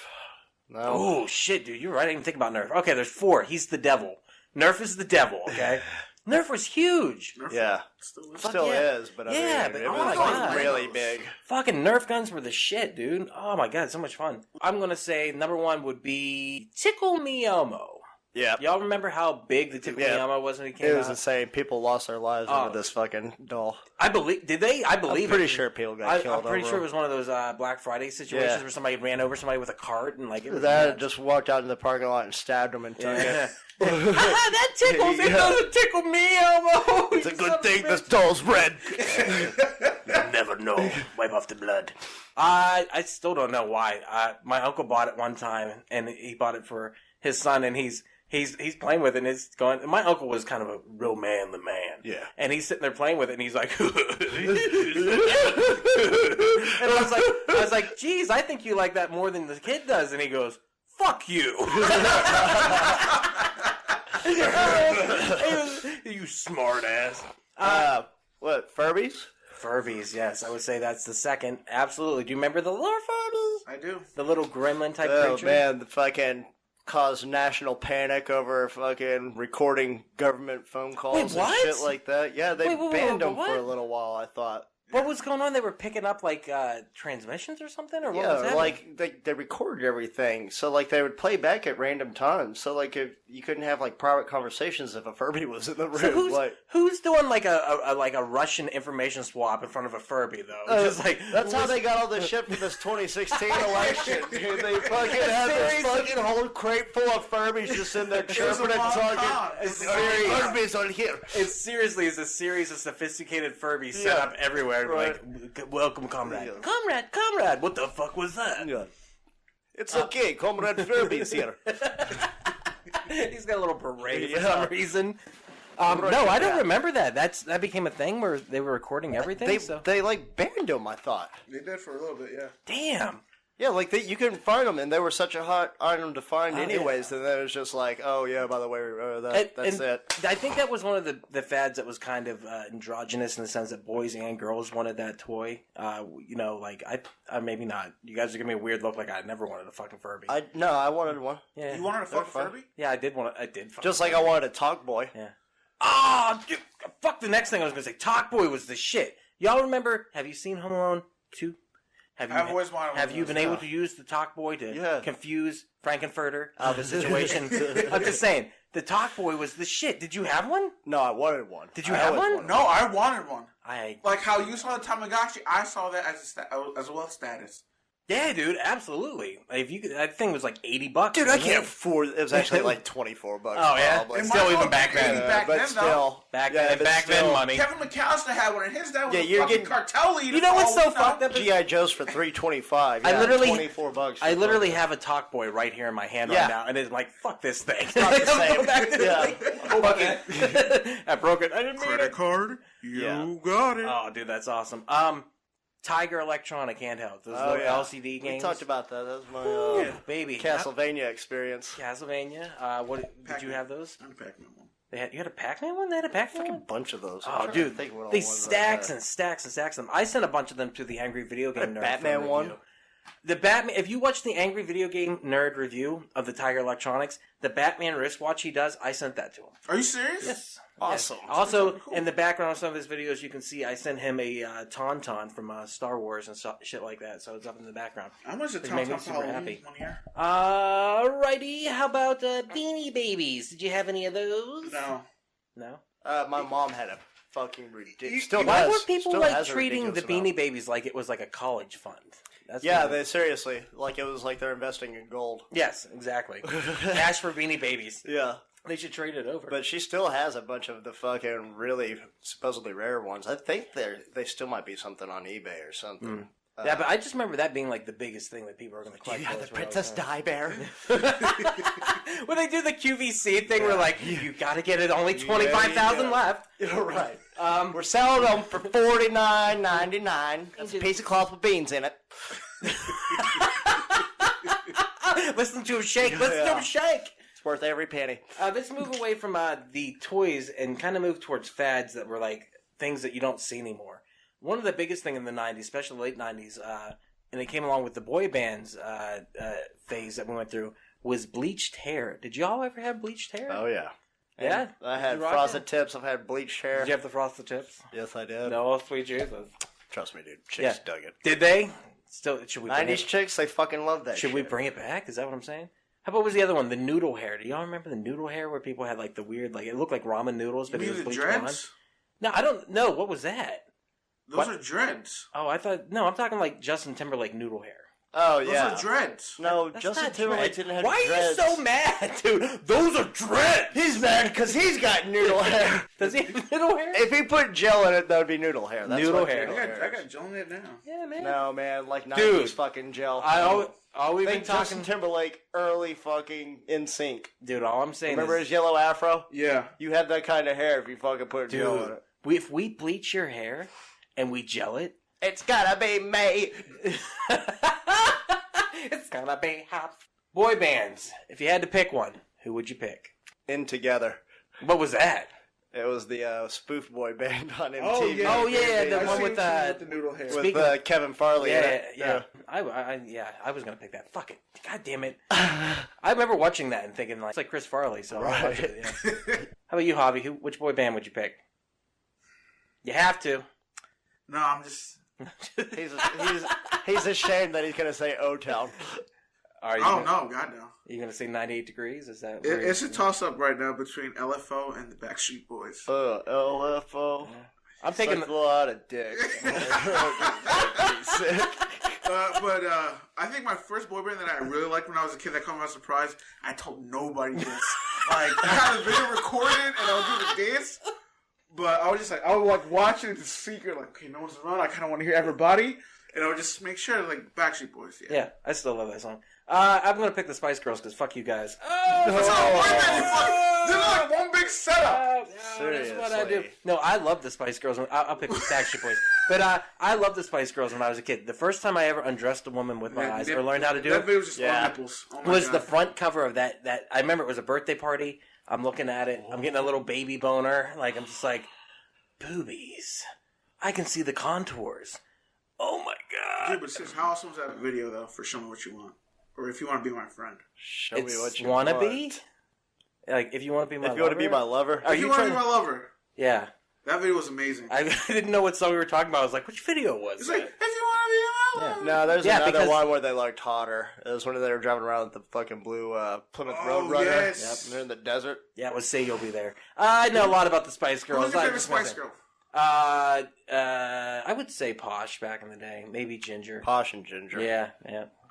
No. Oh, shit, dude. You're right. I didn't even think about Nerf. Okay, there's 4. He's the devil. Nerf is the devil, okay? Nerf was huge. Yeah. Still is, but I mean, it was really big. Fucking Nerf guns were the shit, dude. Oh my god, so much fun. I'm gonna say number 1 would be Tickle Me Elmo. Yeah. Y'all remember how big the Tickle Me Elmo was when it came out? It was insane. People lost their lives over this fucking doll. Did they? I believe I'm pretty sure people got killed. I'm pretty sure it was one of those Black Friday situations where somebody ran over somebody with a cart and like it was just walked out in the parking lot and stabbed them and took it. That tickles! It doesn't tickle me, Elmo! It's a good thing this doll's red. You'll never know. Wipe off the blood. I still don't know why. My uncle bought it one time, and he bought it for his son, and he's playing with it, and it's going... My uncle was kind of a real manly man. Yeah. And he's sitting there playing with it, and he's like... and I was like, geez, I think you like that more than the kid does. And he goes, fuck you. You smart ass. What, Furbies? Furbies, yes. I would say that's the second. Absolutely. Do you remember the little Furbies? I do. The little gremlin type creature? Oh, man, the fucking caused national panic over fucking recording government phone calls and shit like that. Yeah, they banned them for a little while, I thought. What was going on? They were picking up like transmissions or something, or what was that? Like they recorded everything, so like they would play back at random times. So like if you couldn't have like private conversations if a Furby was in the room. So who's doing like a Russian information swap in front of a Furby though? Just like that's how they got all this shit for this 2016 election. Dude, they fucking had this fucking whole crate full of Furbies just in there chirping and talking. Furbies on here. It's a series of sophisticated Furbies set up everywhere. Right. Like, welcome, comrade. Yeah. Comrade. What the fuck was that? Yeah. It's okay, Comrade Furby's here. He's got a little parade for some reason. No, I don't remember that. That became a thing where they were recording everything. They like banned them, I thought. They did for a little bit, yeah. Damn. Yeah, like you couldn't find them, and they were such a hot item to find anyways, and then it was just like, oh yeah, by the way, that's it. I think that was one of the fads that was kind of androgynous in the sense that boys and girls wanted that toy. Like I maybe not. You guys are giving me a weird look like I never wanted a fucking Furby. I wanted one. Yeah. You wanted a fucking Furby? Yeah, I did want. I did. Just like I wanted a Talk Boy. Yeah. Oh, dude, fuck the next thing I was gonna say. Talk Boy was the shit. Y'all remember? Have you seen Home Alone 2? Have you been able to use the Talk Boy to confuse Frankenfurter out of a situation? I'm just saying, the Talk Boy was the shit. Did you have one? No, I wanted one. Did you have one? No, I wanted one. Like how you saw the Tamagotchi, I saw that as well status. Yeah, dude, absolutely. That thing was like $80. Dude, I can't afford it. It was actually like $24. Oh yeah, probably. still even back then. Back then, money. Kevin McAllister had one, and his dad was you're getting cartel leader. You know what's so fucked up? GI Joe's for $325. Yeah, I literally $24. I literally have a Talk Boy right here in my hand right now, and it's like, fuck this thing. It's not the same. Fuck it. I broke it. I didn't mean it. Credit card. You got it. Oh, dude, that's awesome. Tiger Electronic handheld. Those little LCD games. We talked about that. That was my baby Castlevania experience. Castlevania. What did you have those? I had a Pac-Man one. You had a Pac-Man one? They had a Pac-Man one? A bunch of those. Oh, dude. They stacks and stacks and stacks of them. I sent a bunch of them to the Angry Video Game Nerd. Batman one? The Batman, if you watch the Angry Video Game Nerd review of the Tiger Electronics, the Batman wristwatch he does, I sent that to him. Are you serious? Yes. Awesome. Yes. Also, in the background of some of his videos, you can see I sent him a Tauntaun from Star Wars and shit like that, so it's up in the background. How much is a Tauntaun for Halloween 1 year? Alrighty, how about Beanie Babies? Did you have any of those? No? My mom had a fucking ridiculous. Why were people treating the Beanie Babies like it was like a college fund? They seriously, like it was like they're investing in gold. Yes, exactly. Cash for Beanie Babies. Yeah. They should trade it over. But she still has a bunch of the fucking really supposedly rare ones. I think they still might be something on eBay or something. Yeah, but I just remember that being like the biggest thing that people are going to collect. Yeah, the Princess Di Bear. When they do the QVC thing, we're like, you got to get it. Only 25,000 left. You're right. We're selling them for $49.99. That's a piece of cloth with beans in it. Listen to him shake. Listen to him shake. Worth every penny. Let's move away from the toys and kind of move towards fads that were like things that you don't see anymore. One of the biggest thing in the 90s, especially the late 90s, and it came along with the boy bands phase that we went through, was bleached hair. Did y'all ever have bleached hair? Oh, yeah. Yeah? I had frosted tips. I've had bleached hair. Did you have the frosted tips? Yes, I did. No, sweet Jesus. Trust me, dude. Chicks dug it. Did they? Still, should we 90s chicks, they fucking love that shit. Should we bring it back? Is that what I'm saying? How about was the other one, the noodle hair? Do y'all remember the noodle hair where people had like the weird, like it looked like ramen noodles, but it was bleached blonde? No, I don't know. What was that? Those are dreads. Oh, I thought I'm talking like Justin Timberlake noodle hair. Oh yeah, those are dreads. No, Justin Timberlake didn't have dreads. Why are you so mad, dude? Those are dreads. He's mad because he's got noodle hair. Does he have noodle hair? If he put gel in it, that would be noodle hair. That's noodle hair. I got gel in it now. Yeah, man. No, man, like 90s fucking gel. All we've been talking Justin Timberlake early fucking in sync. Dude, all I'm saying Remember his yellow afro? Yeah. You had that kind of hair if you fucking put gel in it. If we bleach your hair and we gel it, it's gotta be me. It's gonna be hot. Boy bands. If you had to pick one, who would you pick? In Together. What was that? It was the spoof boy band on MTV. Oh yeah, the one with the noodle hair. With Kevin Farley. Yeah. I was gonna pick that. Fuck it. God damn it. I remember watching that and thinking like it's like Chris Farley. So I'll watch it. Yeah. How about you, Javi? Which boy band would you pick? You have to. No, I'm just... He's ashamed that he's going to say O-Town. No, God no. You going to say 98 Degrees? Is that... It's a toss-up right now between LFO and the Backstreet Boys. LFO. Yeah. I'm taking a lot of dick. I think my first boy band that I really liked when I was a kid that caught me by surprise, I told nobody this. Like, I had a video recorded and I would do the dance, but I was just like, I would like watch it in secret, like, okay, no one's around, I kind of want to hear everybody, and I would just make sure, like, Backstreet Boys, Yeah, I still love that song. I'm going to pick the Spice Girls because fuck you guys. That's like one big setup. That's what I do. No, I love the Spice Girls. I'll pick the Backstreet Boys. But I love the Spice Girls when I was a kid. The first time I ever undressed a woman with my eyes or learned how to do that it video was just all nipples. Oh was God. the front cover of that. I remember it was a birthday party. I'm looking at it. I'm getting a little baby boner. Like, I'm just like, boobies. I can see the contours. Oh, my God. Dude, but seriously, how awesome was that video, though, for Show Me What You Want? Or If You Want to Be My Friend? Show me what you wanna want. Be? Like, if you want to be my lover? If you want to be my lover? If you want to be my lover. Yeah. That video was amazing. I didn't know what song we were talking about. I was like, which video was It's that? like, if you want to be my lover. No, there's another because- one where they looked hotter. It was when they were driving around with the fucking blue Plymouth Roadrunner. Yes. Yep, and they're in the desert. Yeah, it was Say You'll Be There. I know a lot about the Spice Girls. Who's your favorite Spice Girl? I would say Posh back in the day. Maybe Ginger. Posh and Ginger. Yeah.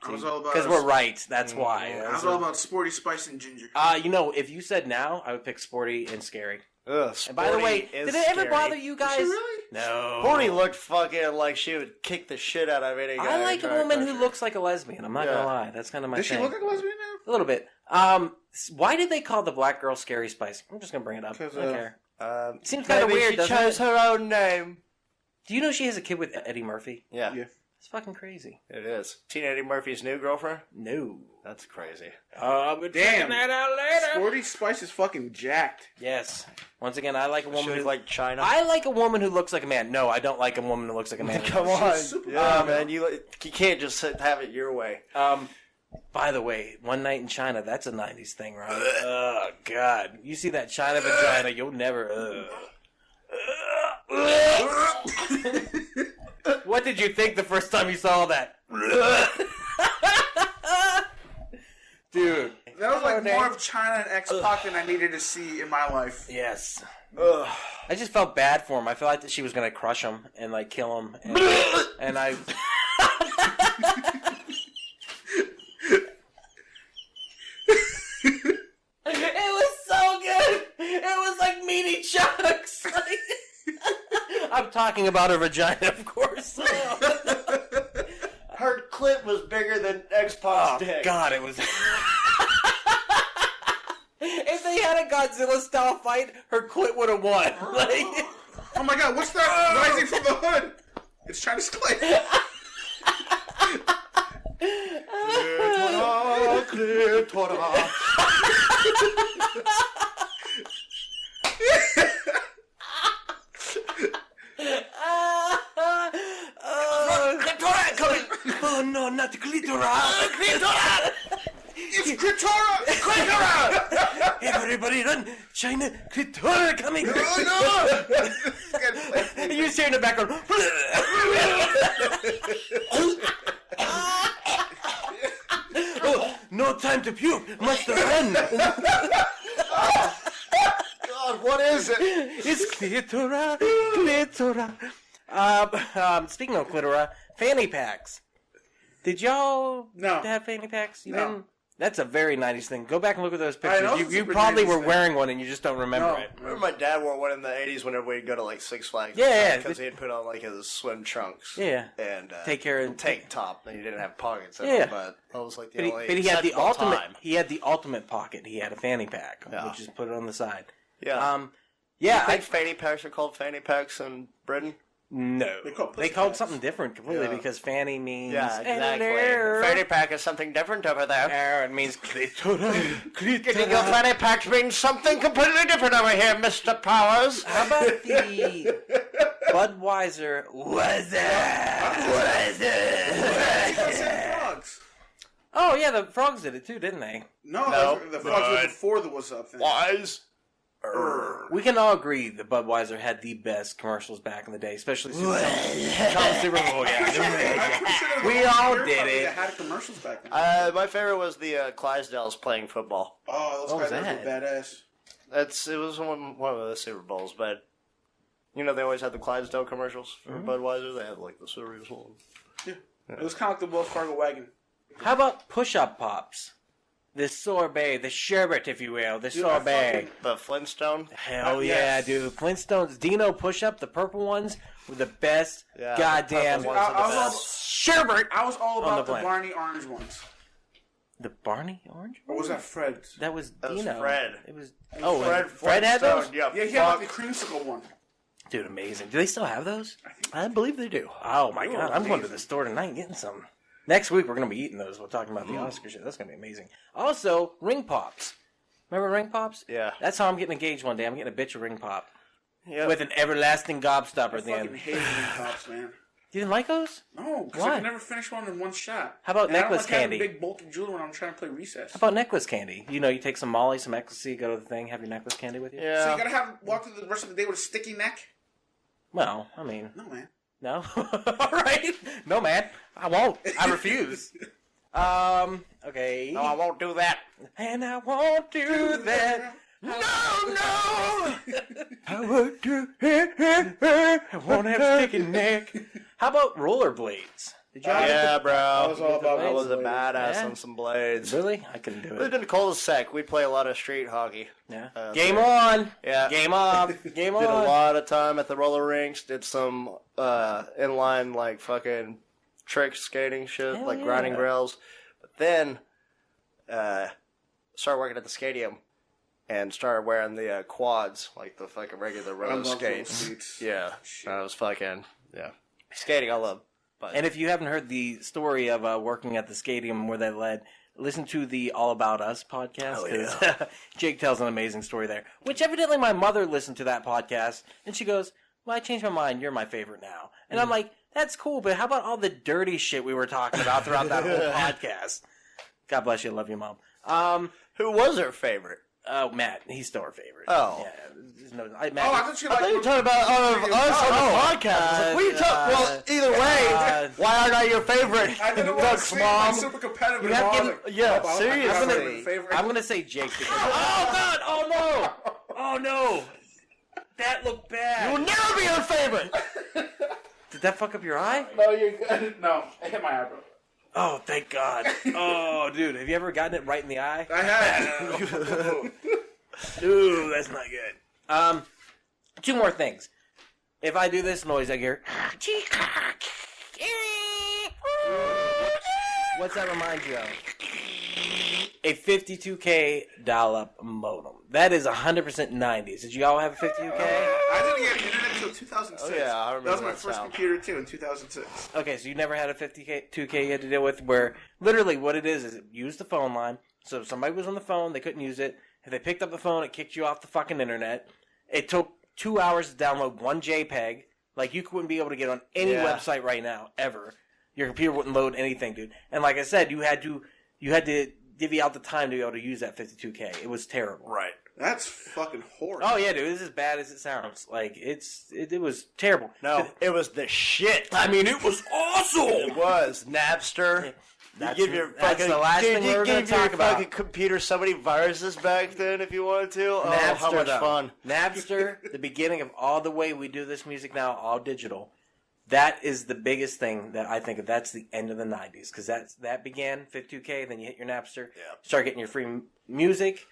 I was all about... Because we're right. That's why. I was all about Sporty, Spice, and Ginger. If you said now, I would pick Sporty and Scary. Ugh, And by the way, did it ever bother you guys? Did she really? No. Sporty looked fucking like she would kick the shit out of any guy. I like a trying to woman touch who her. looks like a lesbian. I'm not gonna lie. That's kind of my Does thing. she look like a lesbian now? A little bit. Why did they call the black girl Scary Spice? I'm just gonna bring it up. I don't care. Seems kind of weird, She doesn't chose it? her own name. Do you know she has a kid with Eddie Murphy? Yeah. It's fucking crazy. It is. Teen Eddie Murphy's new girlfriend? No. That's crazy. I'll be checking that out later. Sporty Spice is fucking jacked. Yes. Once again, I like a woman She who looks like China. I like a woman who looks like a man. No, I don't like a woman who looks like a man. Come on. super Yeah, man. You can't just have it your way. By the way, One Night in China, that's a 90s thing, right? Oh, God. You see that China vagina, you'll never... What did you think the first time you saw that? Dude. That was like more of China and X-Pac than I needed to see in my life. Yes. Ugh. I just felt bad for him. I felt like that she was going to crush him and, like, kill him. And I... It was so good. It was like meaty chunks. I'm talking about her vagina, of course. Her clit was bigger than X-Pac's dick. God, it was... If they had a Godzilla-style fight, her clit would have won. Like... Oh my God, what's that rising from the hood? It's China's clit. Clitora. Oh no, not the clitoris! Clitoris! It's Clitora! Clitora! Everybody run! China clitoris coming! Oh no! You just hear in the background. Oh, no time to puke. Must run. God, what is it? It's clitora. Clitora. Speaking of clitora, fanny packs. Did y'all have fanny packs? You didn't? That's a very 90s thing. Go back and look at those pictures. You probably were wearing one and you just don't remember it. I remember my dad wore one in the 80s whenever we'd go to like Six Flags. Yeah. Because he had put on like his swim trunks. Yeah. And take care of tank top. And he didn't have pockets in Yeah. it. But that was like the only But he had the acceptable ultimate. time. He had the ultimate pocket. He had a fanny pack, Yeah. which is put it on the side. Yeah. Yeah. I think fanny packs are called fanny packs in Britain. No, they called something different completely because fanny means exactly. Fanny pack is something different over there. It means clitora. Getting your fanny pack means something completely different over here, Mr. Powers. How about the Budweiser? Frogs. Oh yeah, the frogs did it too, didn't they? No, the frogs were before the What's Up thing. Wise. We can all agree that Budweiser had the best commercials back in the day, especially Super Bowl. Yeah. We all did it. Had commercials back then. My favorite was the Clydesdales playing football. Oh, those guys were badass. It was one of the Super Bowls, but they always had the Clydesdale commercials for Budweiser. They had like the serious one. Yeah. It was kind of like the Wells Fargo wagon. How about push-up pops? The sorbet, the sherbet, if you will, the sorbet. The Flintstone? Hell yeah, dude. Flintstones, Dino push-up, the purple ones were the best goddamn sherbet. I was all about the Barney orange ones. The Barney orange? Or was that Fred? That was Dino. Was Fred. It was Fred had those? Yeah, he had like the creamsicle one. Dude, amazing. Do they still have those? I believe they do. Oh my god, I'm going to the store tonight and getting some. Next week, we're going to be eating those. We're talking about the Oscar shit. That's going to be amazing. Also, ring pops. Remember ring pops? Yeah. That's how I'm getting engaged one day. I'm getting a bitch of ring pop. Yep. With an everlasting gobstopper at the end. I fucking hated ring pops, man. You didn't like those? No, because Why? I could never finish one in one shot. How about necklace candy? I don't like having big bulky jewelry when I'm trying to play recess. How about necklace candy? You take some Molly, some ecstasy, go to the thing, have your necklace candy with you? Yeah. So you got to walk through the rest of the day with a sticky neck? Well, I mean... No, man. No? All right. No, man. I won't. I refuse. Okay. No, I won't do that. And I won't do that. No! I won't do it. I won't have a sticky neck. How about rollerblades? Did you bro. I was all about I was a rollerblades. badass on some blades. Really? I couldn't do We lived it. in the cul-de-sac. We'd play a lot of street hockey. Yeah. Game on. Yeah. Game off. Game on. Did a lot of time at the roller rinks. Did some inline like fucking trick skating shit, Hell like yeah. grinding rails. But then started working at the stadium and started wearing the quads, like the fucking regular roller skates. Yeah, I was fucking skating. I love. But And if you haven't heard the story of working at the stadium where they led, listen to the All About Us podcast, because Jake tells an amazing story there. Which evidently my mother listened to that podcast, and she goes, well, I changed my mind. You're my favorite now. And I'm like, that's cool, but how about all the dirty shit we were talking about throughout that whole podcast? God bless you. Love you, Mom. who was her favorite? Oh, Matt. He's still our favorite. Oh. Yeah. I thought you I thought you were talking about us on the podcast. I was like, what are you talking? Well, either way, why aren't I your favorite? I didn't want to Ducks, say Mom. like super competitive. You have and all. given- Yeah, seriously. I'm going to say Jake because... Oh, God! Oh, no! Oh, no! That looked bad. You will never be her favorite. Did that fuck up your eye? No, you're good. No, I hit my eyebrow. Oh, thank God. Oh, dude. Have you ever gotten it right in the eye? I had. Ooh, that's not good. Two more things. If I do this noise, I hear... What's that remind you of? A 52K dial-up modem. That is 100% 90s. Did you all have a 52K? I didn't get internet until 2006. Oh, yeah, I remember that was my that first sound. computer, too, in 2006. Okay, so you never had a 52K you had to deal with where literally what it is it used the phone line. So if somebody was on the phone, they couldn't use it. If they picked up the phone, it kicked you off the fucking internet. It took 2 hours to download one JPEG. Like, you wouldn't be able to get on any website right now, ever. Your computer wouldn't load anything, dude. And like I said, you had to divvy out the time to be able to use that 52K. It was terrible. Right. That's fucking horrible. Oh, yeah, dude. This is as bad as it sounds. Like, it was terrible. No, it was the shit. I mean, it was awesome! It was Napster. That's you give your that's fucking, the last thing you we're going give to your talk about. fucking computer somebody viruses back then if you wanted to. Oh, Napster, how much though. fun. Napster, the beginning of all the way we do this music now, all digital. That is the biggest thing that I think of. That's the end of the 90s. Because that began, 52K, then you hit your Napster. Yeah. Start getting your free music.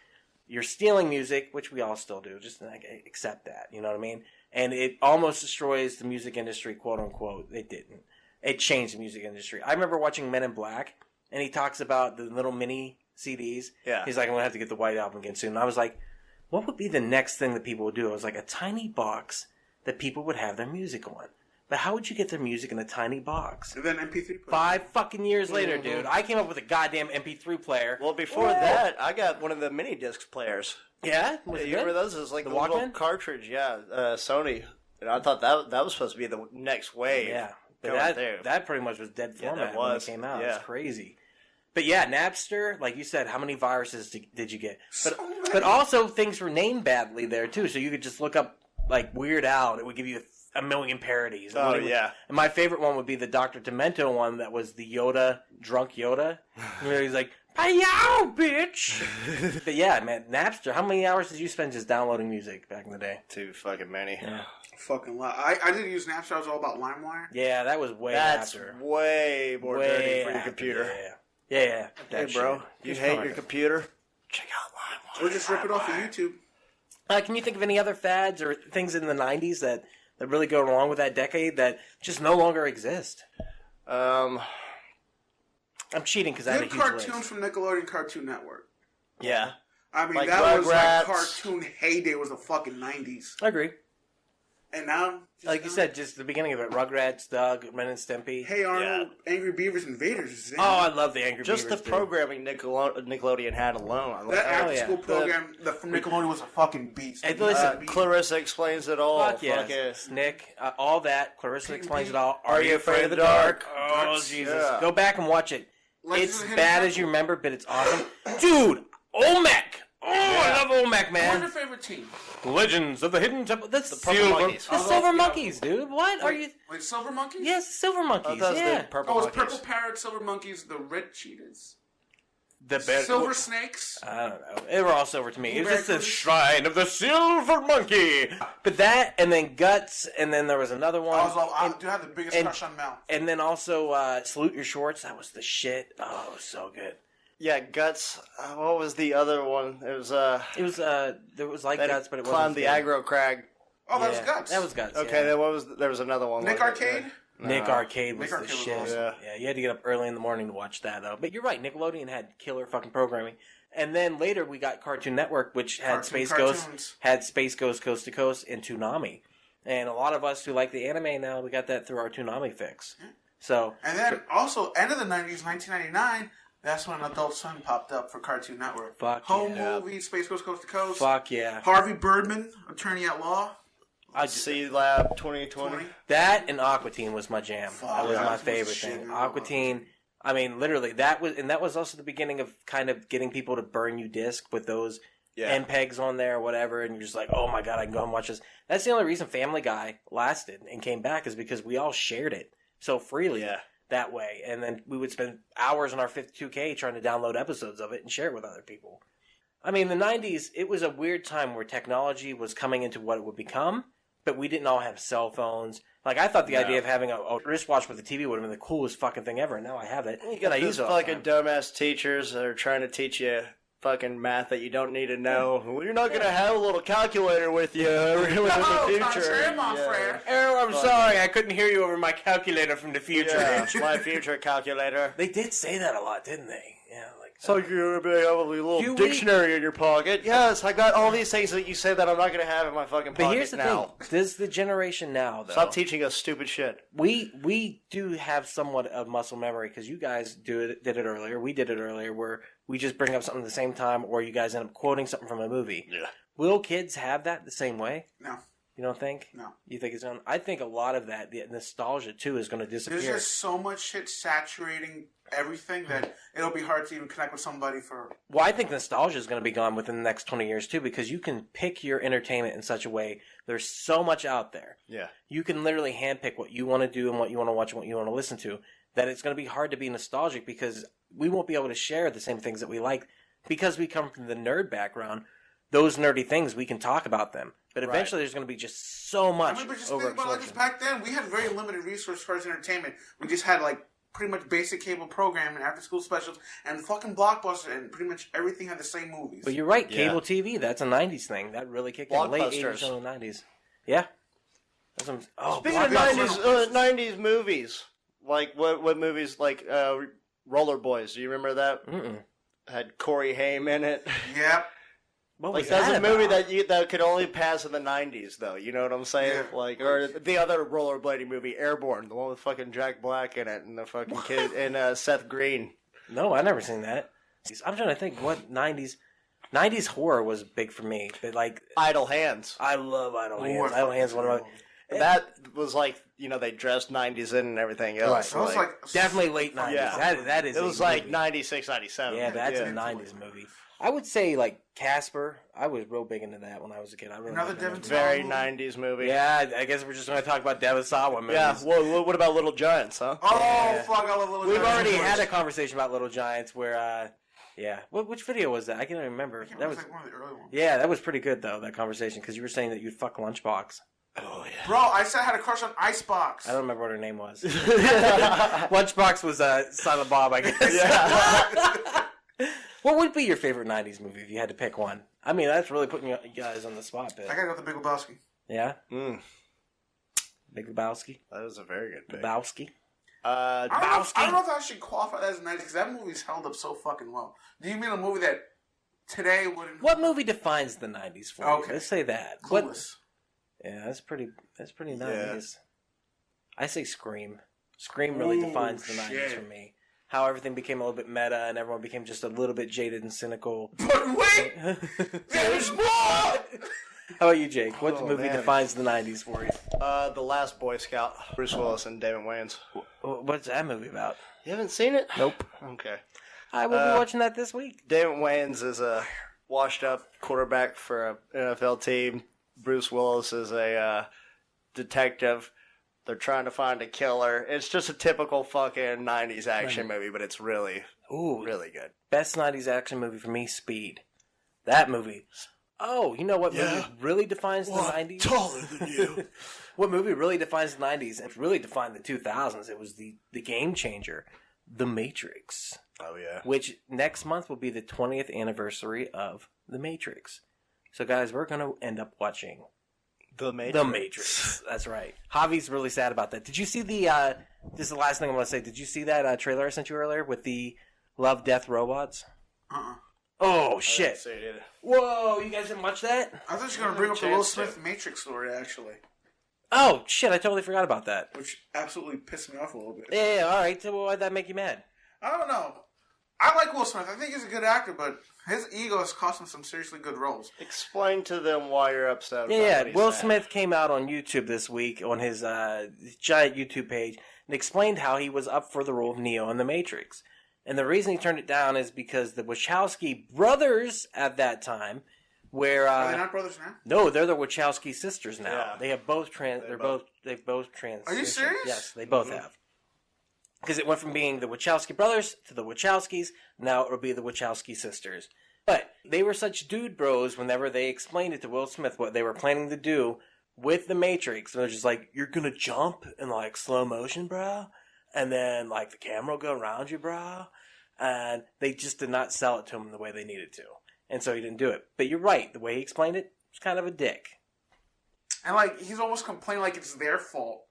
You're stealing music, which we all still do. Just like, accept that. You know what I mean? And it almost destroys the music industry, quote unquote. It didn't. It changed the music industry. I remember watching Men in Black, and he talks about the little mini CDs. Yeah. He's like, I'm going to have to get the White Album again soon. And I was like, what would be the next thing that people would do? It was like a tiny box that people would have their music on. But how would you get their music in a tiny box? And then MP3 player. 5 fucking years later, dude. I came up with a goddamn MP3 player. Well, before that, I got one of the mini disc players. Yeah? Yeah, Was it you remember good? those? It was like The the little Walkman? cartridge, Sony. And I thought that was supposed to be the next wave. Yeah. But Going that, there. that pretty much was dead Yeah, format that when it was. came out. Yeah. It's crazy. But yeah, Napster, like you said, how many viruses did you get? But also things were named badly there too, so you could just look up like Weird Al, and it would give you a million parodies. And and my favorite one would be the Dr. Demento one that was the Yoda, drunk Yoda. Where he's like, "Payow, bitch!" But yeah, man, Napster. How many hours did you spend just downloading music back in the day? Too fucking many. Yeah. Fucking lot. I didn't use Napster. I was all about LimeWire. Yeah, that was way That's after. way more dirty for your computer. Yeah. Hey, bro, you hate your computer? Check out LimeWire. Or just rip it off of YouTube. Can you think of any other fads or things in the 90s that really go along with that decade that just no longer exist? I'm cheating because I had a Good huge cartoons list. from Nickelodeon Cartoon Network. Yeah. I mean, Like that was Rugrats. like cartoon heyday was the fucking 90s. I agree. And now... Like you said, just the beginning of it. Rugrats, Doug, Ren and Stimpy. Hey Arnold, Angry Beavers Invaders is in. Oh, I love the Angry Just Beavers. the programming Nickelodeon had alone. That after-school program from Nickelodeon was a fucking beast. Hey, listen, Clarissa Explains It All. Fuck yes. Nick, all that. Clarissa Explains It All. Are You Afraid of the Dark? Oh, Jesus. Yeah. Go back and watch it. Legends It's of the Hidden bad Temple. as you remember, but it's awesome. Dude, Olmec. Oh, I love Olmec, What's man. your favorite team? Legends of the Hidden Temple. That's the Purple Monkeys. The Silver Monkeys, dude. What are you? Like Silver Monkeys? Yes, the Silver Monkeys. That was Yeah. the Purple Oh, it's Monkeys. Purple Parrot, Silver Monkeys, the Red Cheetahs. The bear, Silver Snakes. I don't know. They were all silver to me. It was Blueberry just the Cruise. Shrine of the Silver Monkey. But that, and then Guts, and then there was another one. I do have the biggest and- crush on Mel. And then also Salute Your Shorts. That was the shit. Oh, it was so good. Yeah, Guts. What was the other one? It was It was there was like that Guts, but it climbed wasn't the as good. aggro crag. Oh, that was Yeah, Guts. That was Guts. Okay, yeah. then what was? There was another one. Nick wasn't it? Arcade? Nick Arcade was Nick the Arcade was shit. awesome. Yeah, you had to get up early in the morning to watch that though. But you're right, Nickelodeon had killer fucking programming. And then later we got Cartoon Network, which had Cartoon Space cartoons. Ghost Coast to Coast and Toonami. And a lot of us who like the anime now, we got that through our Toonami fix. So And then also, end of the 90s, 1999, that's when Adult Swim popped up for Cartoon Network. Fuck Home yeah. Movie, Space Ghost Coast to Coast. fuck yeah. Harvey Birdman, Attorney at Law. I just, C Lab 2020. that and Aqua Teen was my jam. Fuck, that was my that was favorite shit, thing. man. Aqua Teen. I mean, literally, that was also the beginning of kind of getting people to burn you disc with those MPEGs on there or whatever, and you're just like, oh my god, I can go and watch this. That's the only reason Family Guy lasted and came back is because we all shared it so freely that way, and then we would spend hours on our 52K trying to download episodes of it and share it with other people. I mean, the 90s, it was a weird time where technology was coming into what it would become, but we didn't all have cell phones. Like, I thought the idea of having a wristwatch with a TV would have been the coolest fucking thing ever, and now I have it. You got I these use it all the fucking time. dumbass teachers that are trying to teach you fucking math that you don't need to know. Well, you're not going to have a little calculator with you in the future. Oh, I'm sorry, I couldn't hear you over my calculator from the future. Yeah, my future calculator. They did say that a lot, didn't they? Yeah, like So you're going to have a little Do we- dictionary in your pocket. Yes, I got all these things that you say that I'm not going to have in my fucking pocket But here's the now. thing: this the generation now, though. Stop teaching us stupid shit. We do have somewhat of muscle memory because you guys did it earlier. We did it earlier, where we just bring up something at the same time, or you guys end up quoting something from a movie. Yeah. Will kids have that the same way? No. You don't think? No. You think it's on? I think a lot of that, the nostalgia too, is going to disappear. There's just so much shit saturating everything that it'll be hard to even connect with somebody for... Well, I think nostalgia is going to be gone within the next 20 years too, because you can pick your entertainment in such a way. There's so much out there. Yeah. You can literally handpick what you want to do and what you want to watch and what you want to listen to. That it's going to be hard to be nostalgic because we won't be able to share the same things that we like because we come from the nerd background. Those nerdy things, we can talk about them. But eventually there's going to be just so much I mean, but just think about it, like, back then, we had very limited resources as far as entertainment. We just had, like, pretty much basic cable programming, after-school specials, and fucking Blockbuster, and pretty much everything had the same movies. But you're right, Yeah. cable TV, that's a 90s thing. That really kicked in. Late 80s, early 90s. Yeah. That's what Speaking of Blockbuster. 90s movies, like what movies, like Roller Boys, do you remember that? Mm-mm. Had Corey Haim in it. Yep. What Like was that's that a movie about? that could only pass in the 90s, though. You know what I'm saying? Yeah. Like, or the other rollerblading movie, Airborne, the one with fucking Jack Black in it, and the fucking kid and Seth Green. No, I never seen that. I'm trying to think what 90s horror was big for me. But like, Idle Hands. I love Idle Ooh, Hands. I Idle Hands is one of my. That was like, they dressed 90s in and everything else. Right. So it was like definitely late 90s. Yeah. That is. It was like 96, 97. Yeah, that's a 90s movie. I would say like Casper. I was real big into that when I was a kid. I really Another liked that Devin movie. Sawa Very movie? 90s movie. Yeah, I guess we're just going to talk about Devin Sawa movies. Yeah. Well, what about Little Giants, huh? Oh, Yeah. fuck, I love Little We've Giants. already had a conversation about Little Giants where, which video was that? I can't even remember. I can't That remember, was, like one of the early ones. yeah, that was pretty good though. That conversation because you were saying that you'd fuck Lunchbox. Oh, yeah. Bro, I said I had a crush on Icebox. I don't remember what her name was. Lunchbox was Silent Bob, I guess. What would be your favorite '90s movie if you had to pick one? I mean, that's really putting you guys on the spot, but I gotta go with the Big Lebowski. yeah, Mm, Big Lebowski, that was a very good pick. Lebowski. I don't know if I should qualify that as 90s because that movie's held up so fucking well. Do you mean a movie that today wouldn't? What movie defines the '90s for you? Okay. Let's say that. What? Clueless. Yeah, that's pretty '90s. I say Scream. Scream really defines the '90s shit. for me. How everything became a little bit meta and everyone became just a little bit jaded and cynical. But wait, there's more. How about you, Jake? What Oh, movie man. defines the '90s for you? The Last Boy Scout, Bruce Willis and David Wayans. What's that movie about? You haven't seen it? Nope. Okay. I will be watching that this week. David Wayans is a washed-up quarterback for an NFL team. Bruce Willis is a detective. They're trying to find a killer. It's just a typical fucking 90s action movie, but it's really, really good. Best '90s action movie for me, Speed. That movie. Oh, you know what movie really defines the '90s? Taller than you. What movie really defines the '90s and really defined the 2000s? It was the game changer, The Matrix. Oh, yeah. Which next month will be the 20th anniversary of The Matrix. So, guys, we're going to end up watching The Matrix. The Matrix. That's right. Javi's really sad about that. Did you see the, this is the last thing I want to say. Did you see that trailer I sent you earlier with the Love, Death Robots? Oh, shit. See it either. Whoa, you guys didn't watch that? I thought you were gonna bring up the Will Smith Matrix story actually, Oh, shit, I totally forgot about that. which absolutely pissed me off a little bit. Yeah, all right. So why'd that make you mad? I don't know. I like Will Smith. I think he's a good actor, but his ego has cost him some seriously good roles. Explain to them why you're upset about Yeah, what he Will said. Smith came out on YouTube this week on his giant YouTube page and explained how he was up for the role of Neo in The Matrix. And the reason he turned it down is because the Wachowski brothers at that time, where Are they not brothers now? no, they're the Wachowski sisters now. Yeah. They have both they've both transitioned. Are you serious? Yes, they both have. Because it went from being the Wachowski brothers to the Wachowskis. Now it'll be the Wachowski sisters. But they were such dude bros whenever they explained it to Will Smith what they were planning to do with the Matrix. And they're just like, you're going to jump in like slow motion, bro. And then like the camera will go around you, bro. And they just did not sell it to him the way they needed to. And so he didn't do it. But you're right. The way he explained it was kind of a dick. And like he's almost complaining like it's their fault.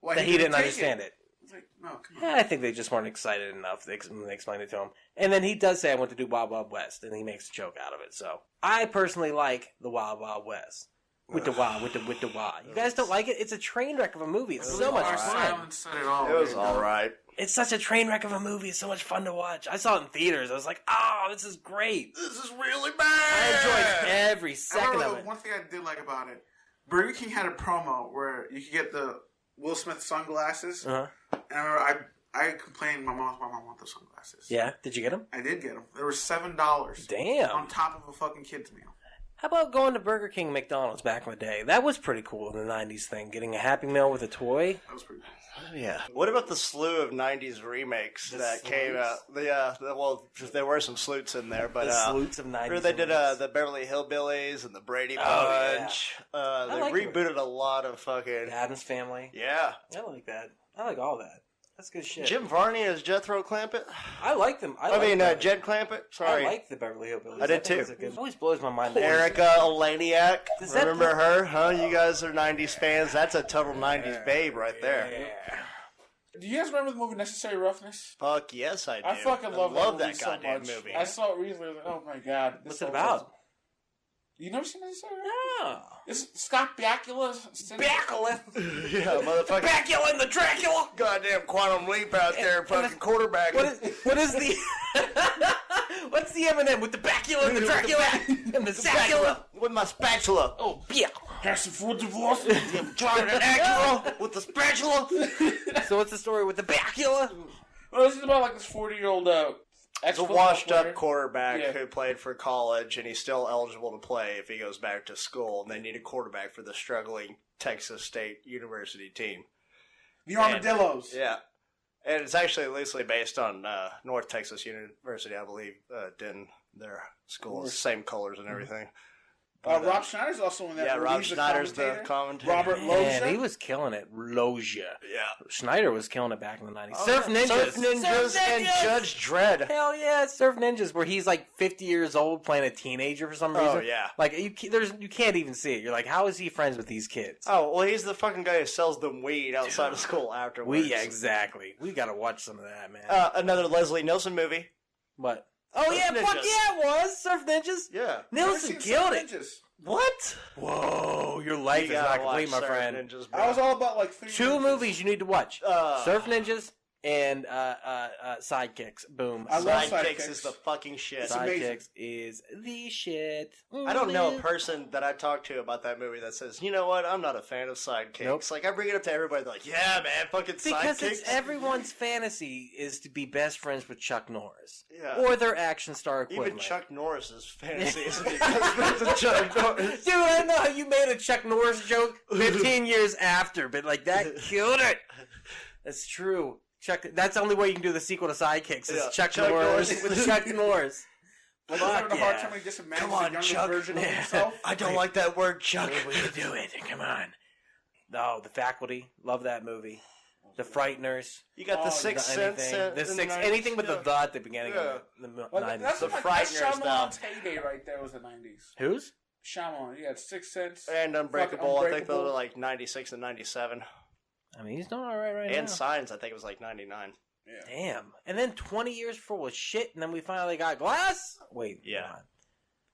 Like, That he didn't understand it. It's like, no, come on. Yeah, I think they just weren't excited enough when they explained it to him. And then he does say, I want to do Wild Wild West. And he makes a joke out of it. So I personally like the Wild Wild West. With the wild, with the wild. You guys don't like it? It's a train wreck of a movie. It's so much Our fun. silence said it all. It was dude. all right. It's such a train wreck of a movie. It's so much fun to watch. I saw it in theaters. I was like, oh, this is great. This is really I bad. enjoyed every I second remember of the it. one thing I did like about it. Burger King had a promo where you could get the Will Smith sunglasses. Uh-huh. And I remember I complained to my mom, why I want those sunglasses. Yeah? Did you get them? I did get them. They were $7 Damn. on top of a fucking kid's meal. How about going to Burger King and McDonald's back in the day? That was pretty cool in the 90s thing. Getting a Happy Meal with a toy. That was pretty cool. Oh, yeah. What about the slew of 90s remakes that came out? Well, there were some sleuts in there, but The sleuts of 90s. remember they did movies. the Beverly Hillbillies and the Brady Oh, Bunch. I They like it. rebooted a lot of fucking... The Addams Family. Yeah. I like that. I like all that. That's good shit. Jim Varney as Jethro Clampett. I like them. I mean, Jed Clampett. Sorry. I like the Beverly Hillbillies. I did think too. it's a good- It always blows my mind. that- Erica Eleniak. Does that Remember put- her? Huh? You guys are 90s fans. That's a total 90s babe right there. Yeah. Do you guys remember the movie Necessary Roughness? Fuck yes, I do. I fucking love that movie so goddamn much. movie. I saw it recently. I was like, oh my god. this What's it so about? awesome. You never seen Necessary Roughness? No. It's Scott Bakula. Bakula. Yeah, motherfucker. Bakula and the Dracula. Goddamn quantum leap out there, fucking quarterback. What is the What's the M&M with the bacula and the Dracula and the Zacula? With my spatula. Oh, yeah. Harrison Ford divorce. Driving an Acura with the spatula. So what's the story with the bacula? Well, this is about like this 40-year-old It's a washed-up quarterback who played for college, and he's still eligible to play if he goes back to school. And they need a quarterback for the struggling Texas State University team. The Armadillos. Yeah. And it's actually loosely based on North Texas University, I believe, Denton, their school. Same colors and everything. Rob Schneider's also in that. Yeah, movie. Rob He's Schneider's the commentator. Robert Man, Loggia. he was killing it. Loggia. Yeah. Schneider was killing it back in the 90s. Surf Ninjas. Surf Ninjas and Judge Dredd. Hell yeah, Surf Ninjas, where he's like 50 years old playing a teenager for some reason. Oh, yeah. Like, you can't even see it. You're like, how is he friends with these kids? Oh, well, he's the fucking guy who sells them weed outside of school afterwards. Yeah, exactly. We gotta watch some of that, man. Another Leslie Nielsen movie. What? Oh, Surf yeah, Ninjas. fuck yeah, it was. Surf Ninjas. Yeah. Nielsen killed it. Ninjas. What? Whoa, your life is not complete, my friend. Ninjas, bro. I was all about like 3 Two ninjas. movies you need to watch. Surf Ninjas and Sidekicks. Boom. I love Sidekicks is the fucking shit. Sidekicks is the shit. I don't know a person that I talk to about that movie that says, you know what, I'm not a fan of Sidekicks. Nope. Like, I bring it up to everybody, they're like, yeah, man, fucking Because Sidekicks. it's everyone's fantasy is to be best friends with Chuck Norris. Yeah. Or their action star equivalent. Even Chuck Norris's fantasy is to be best friends with Chuck Norris. Dude, I know how you made a Chuck Norris joke 15 years after, but like that killed it. That's true. Chuck. That's the only way you can do the sequel to Sidekicks is Yeah, Chuck Chuck Norris Norris. with Chuck Norris. Like, Fuck having a hard yeah. time when he just imagines Come on, the younger Chuck. version of Yeah. himself. I don't like that word, Chuck. We can do it. Come on. No, The Faculty. Love that movie. The Frighteners. You got the Oh, Sixth Sense. Anything with the at the beginning Yeah. of the Like, 90s. that's The that's Frighteners Shyamalan's heyday right there was the 90s. Whose? Shyamalan, he had Sixth Sense. And Unbreakable. Fucking I think those Unbreakable. were like 96 and 97. I mean, he's doing all right And now. Signs, I think it was like 99. Yeah. Damn. And then 20 years before was shit, and then we finally got Glass? Wait. Yeah. come on.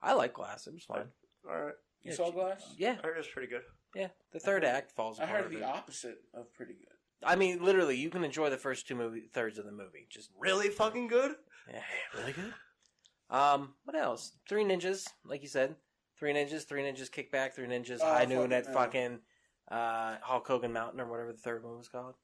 I like Glass. It was fine. Alright. You saw Glass? Yeah. I heard it was pretty good. Yeah. The third act falls I apart. heard the opposite of pretty good. I mean, literally, you can enjoy the first thirds of the movie. Just Really fucking good? yeah, really good. What else? Three Ninjas, like you said. Three Ninjas, Kickback, Three Ninjas, High Noon at fucking Hulk Hogan Mountain or whatever the third one was called.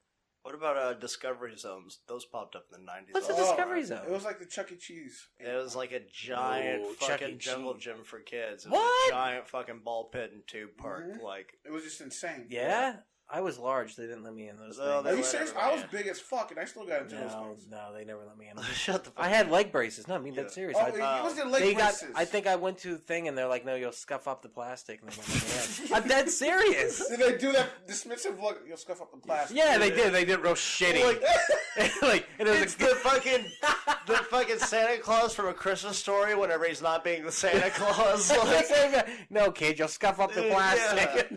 What about Discovery Zones? Those popped up in the 90s. What's a also. Discovery Zone? It was like the Chuck E. Cheese. It was like a giant Oh, Chuck fucking E. jungle Cheese. gym for kids. It was What? a giant fucking ball pit and tube park. Mhm. Like, It was just insane. Yeah? I was large. They didn't let me in those Oh, things. Are you Whatever, serious? I was yeah. big as fuck, and I still got into those No, things. no, they never let me in. shut the fuck I had leg braces. No, I mean, that's Yeah. serious. Oh, I, it was the leg they got. braces. I think I went to a thing and they're like, "No, you'll scuff up the plastic." And they let me in. I'm dead serious. Did they do that dismissive look? You'll scuff up the plastic. Yeah, they did. They did real shitty. Like, and it was It's the fucking Santa Claus from A Christmas Story whenever he's not being the Santa Claus. Like, no, kid, you'll scuff up the plastic.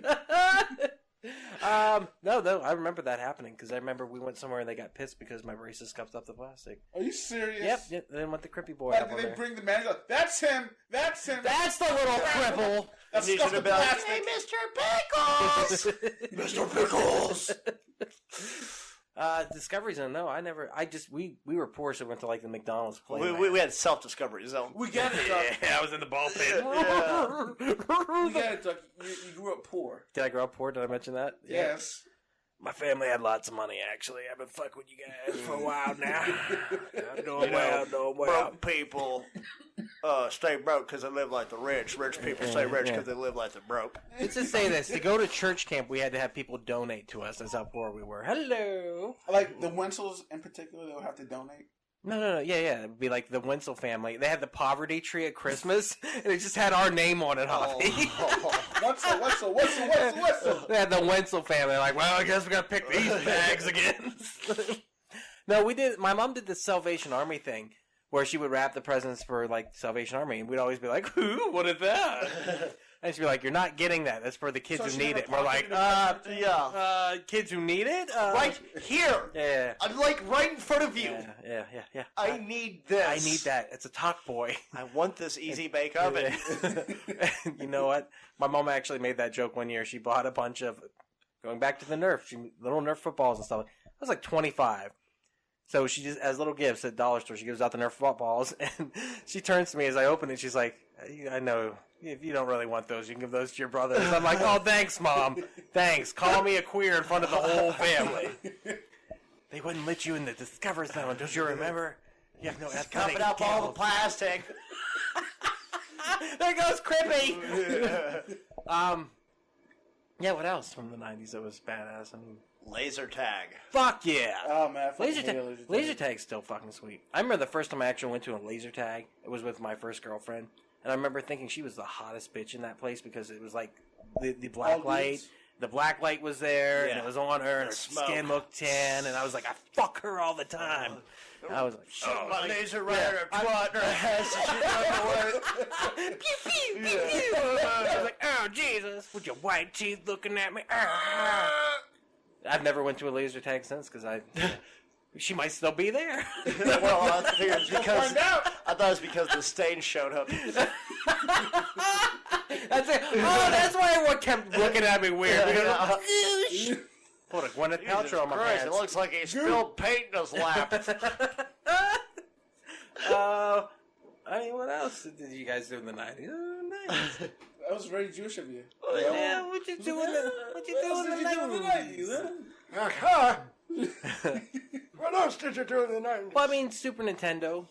No, I remember that happening because I remember we went somewhere and they got pissed because my braces scuffed up the plastic. Are you serious? Yep. Then went the Crippy boy Like, up did on they there. bring the man? And go, that's him. That's him. That's the little cripple. That's You scuff should the have been like, plastic. "Hey, Mr. Pickles! Mr. Pickles! Discovery Zone. No, I never. We were poor, so we went to like the McDonald's play. we had self-discovery zone. We get it, Doug. I was in the ball pit. We get it, Doug. You grew up poor. Did I grow up poor? Did I mention that? Yes. My family had lots of money, actually. I've been fucking with you guys for a while now. I'm doing You know, well. broke people stay broke because they live like the rich. Rich people stay rich because they live like the broke. Let's just say this. To go to church camp, we had to have people donate to us. That's how poor we were. Hello. Like the Wenzels in particular, they would have to donate. No. Yeah. It would be like the Wenzel family. They had the poverty tree at Christmas, and it just had our name on it, Javi. Wetzel. They had the Wenzel family. Like, well, I guess we got to pick these bags again. No, we did. My mom did the Salvation Army thing, where she would wrap the presents for like Salvation Army, and we'd always be like, "Ooh, what is that?" And she'd be like, "You're not getting that. That's for the kids So who she need never it." We're like, pocketed kids who need it? Right here! Yeah. I'm like right in front of you! Yeah. I need this. I need that. It's a talk boy. I want this easy bake oven. You know what? My mom actually made that joke one year. She bought a bunch of, going back to the Nerf, little Nerf footballs and stuff. I was like 25. So she just, as little gifts at dollar store, she gives out the Nerf footballs, and she turns to me as I open it. She's like, "I know if you don't really want those, you can give those to your brothers." I'm like, "Oh, thanks, Mom. Thanks. Call me a queer in front of the whole family." They wouldn't let you in the Discover Zone. Don't you remember? You have no athletic Cupping up all the plastic. There goes Crippy. Yeah. What else from the '90s that was badass? I mean. Laser tag. Fuck yeah! Oh man, I fucking hate laser tag's still fucking sweet. I remember the first time I actually went to a laser tag. It was with my first girlfriend, and I remember thinking she was the hottest bitch in that place because it was like the black light. The black light was there, and it was on her, and her skin looked tan, and I was like, I fuck her all the time. I was like, my laser right at her twat in her ass. Pew, pew, pew, pew. I was like, oh, Jesus, with your white teeth looking at me. I've never went to a laser tag since because she might still be there. Well, I figured it's because I thought it was because the stain showed up. That's it. Oh, that's why everyone kept looking at me weird. Hold on, Gwyneth Paltrow on my pants. It looks like he spilled paint in his lap. I mean, what else did you guys do in the '90s? Oh, nice. That was very Jewish of you. Yeah, what you doing in the '90s? What else did you do in the '90s? Well, I mean, Super Nintendo,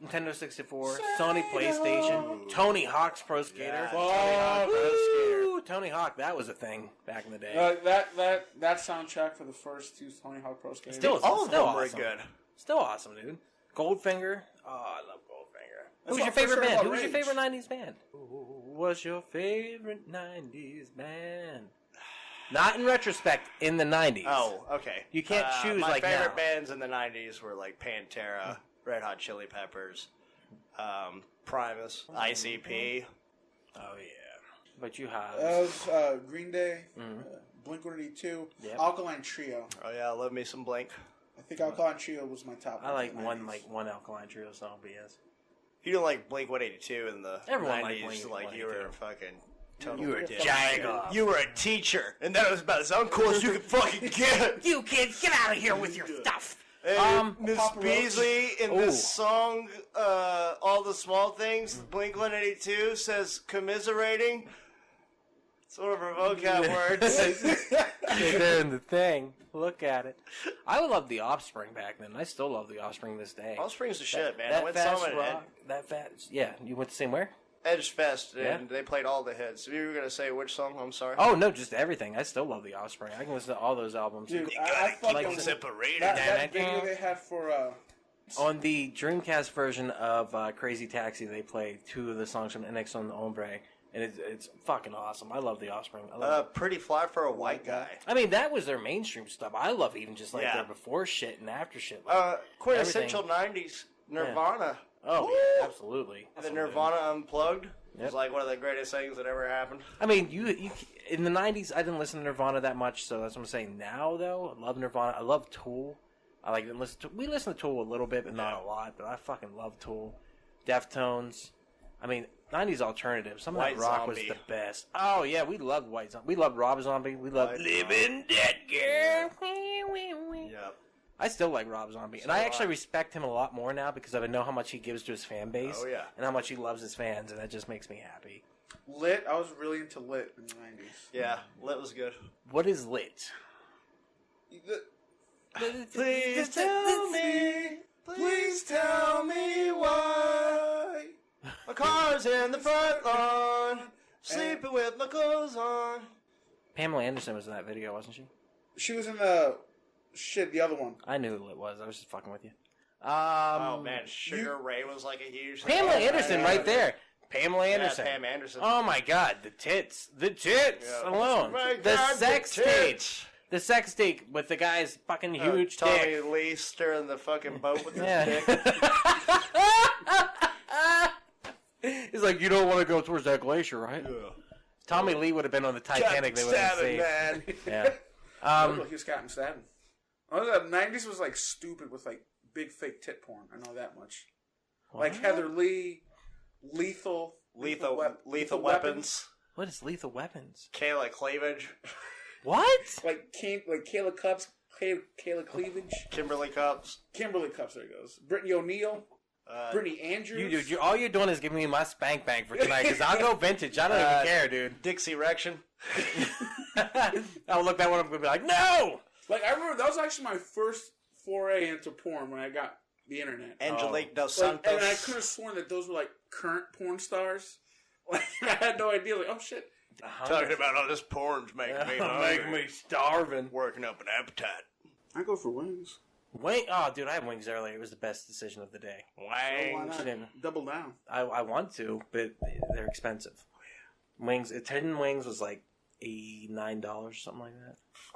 Nintendo 64, Sony PlayStation, Tony Hawk's Pro Skater. Tony Hawk, that was a thing back in the day. That soundtrack for the first two Tony Hawk Pro Skaters. Still awesome. Were good. Still awesome, dude. Goldfinger. Oh, I love Goldfinger. Who was your favorite band? Who was your favorite '90s band? Who was your favorite '90s band? Not in retrospect, in the '90s. Oh, okay. You can't choose my like favorite now. bands in the '90s were like Pantera, Red Hot Chili Peppers, Primus, ICP. Oh yeah. But you have that was Green Day, Blink-182, Alkaline Trio. Oh yeah, I love me some Blink. I think Alkaline Trio was my top. I like one Alkaline Trio song, BS. You didn't like Blink-182 in the Everyone 90s, liked you were fucking. You were a jag. You were a teacher, and that was about as uncool as you could fucking get. You kids, get out of here with your stuff. Miss Beasley in this song, All the Small Things, Blink-182 says commiserating. It's one of her vocab words. They're in the thing. Look at it. I loved The Offspring back then. I still love The Offspring this day. Offspring's the shit, man. That I went fast somewhere rock, that fast. Yeah, you went to see where? Edge Fest, and they played all the hits. You were going to say which song? I'm sorry. Oh, no, just everything. I still love The Offspring. I can listen to all those albums. Dude, I fucking separated. That video they had for... on the Dreamcast version of Crazy Taxi, they play two of the songs from NX on the Ombre, and it's fucking awesome. I love The Offspring. I love Pretty Fly for a White Guy. I mean, that was their mainstream stuff. I love even just like their before shit and after shit. Quintessential 90s Nirvana. Yeah. Oh, yeah, absolutely. The Nirvana Unplugged was like one of the greatest things that ever happened. I mean, you in the 90s, I didn't listen to Nirvana that much, so that's what I'm saying. Now, though, I love Nirvana. I love Tool. I like to listen to... We listen to Tool a little bit, but not a lot, but I fucking love Tool. Deftones. I mean, 90s alternative. Some of that rock was the best. Oh, yeah, we loved White Zombie. We loved Rob Zombie. We loved Living Dead Girl. Yep. I still like Rob Zombie, and I actually respect him a lot more now because I know how much he gives to his fan base, and how much he loves his fans, and that just makes me happy. Lit, I was really into Lit in the 90s. Yeah, Lit was good. What is Lit? Please tell me why my car's in the front lawn, sleeping with my clothes on. Pamela Anderson was in that video, wasn't she? She was in the other one. I knew who it was. I was just fucking with you. Oh man, Sugar Ray was like a huge. Pamela Anderson, right there. Pamela Anderson. Pam Anderson. Oh my God, the tits alone. The sex tape. The sex tape with the guy's fucking huge Tommy dick. Lee stirring the fucking boat with his dick. He's like, you don't want to go towards that glacier, right? Yeah. Tommy Lee would have been on the Titanic. They would have saved. Man. Yeah. He was Captain Stabbing. Oh, the 90s was like stupid with like big fake tit porn. I know that much. What? Like Heather Lee, Lethal Weapons. What is Lethal Weapons? Kayla Cleavage. What? Like Kayla Kayla Cleavage. Kimberly Cups. Kimberly Cups, there it goes. Brittany O'Neill. Brittany Andrews. Dude, all you're doing is giving me my spank bank for tonight, because I'll go vintage. I don't even care, dude. Dixie Rection. I'll look that one up and be like, no! Like, I remember that was actually my first foray into porn when I got the internet. Angelique Dos Like, Santos. and I could have sworn that those were like current porn stars. Like, I had no idea. Like, oh shit. Talking about all this porn's making me hungry. Making me starving. Working up an appetite. I go for wings. Oh, dude, I had wings earlier. It was the best decision of the day. Why Wings. not? Double down. I want to, but they're expensive. Wings, 10 wings was like $89, something like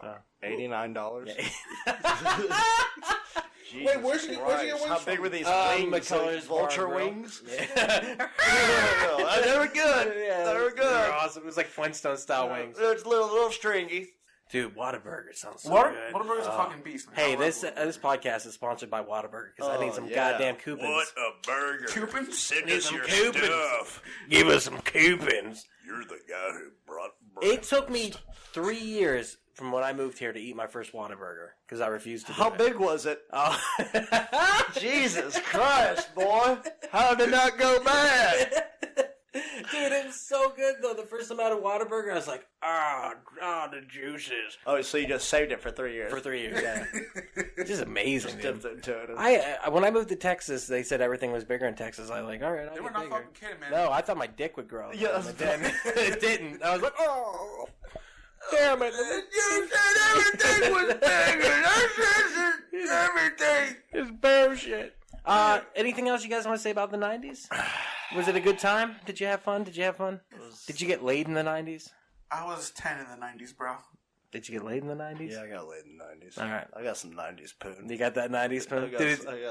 that. $89? Wait, where'd you get wings How from? big were these wings? McCullers Vulture Bar Grill. wings? Yeah. They were good. Yeah, They were They good. were awesome. It was like Flintstone style wings. It's a little stringy. Dude, Whataburger sounds so What? good. Whataburger's a fucking beast, man. Hey, I this love this podcast is sponsored by Whataburger, because I need some yeah. goddamn coupons. What a burger. Coupons? Send Need us some your coupons. stuff. Give us some coupons. You're the guy who brought It took me 3 years from when I moved here to eat my first Whataburger, because I refused to do How it. big was it? Oh. Jesus Christ, boy. How did it not go bad? Dude, it was so good, though. The first time I had a Whataburger, I was like, the juices. Oh, so you just saved it for 3 years. For 3 years, yeah. It's just amazing, dude. Dipped into it. I when I moved to Texas, they said everything was bigger in Texas. I was like, all right, I'll They get were not bigger. fucking kidding, man. No, I thought my dick would grow. Yeah, but then it didn't. I was like, oh, damn it. You said everything was bigger. That says everything. It's bullshit. Anything else you guys want to say about the 90s? Was it a good time? Did you have fun? Did you get laid in the 90s? I was 10 in the 90s, bro. Did you get laid in the 90s? Yeah, I got laid in the 90s. All right. I got some 90s poon. You got that 90s I spoon? got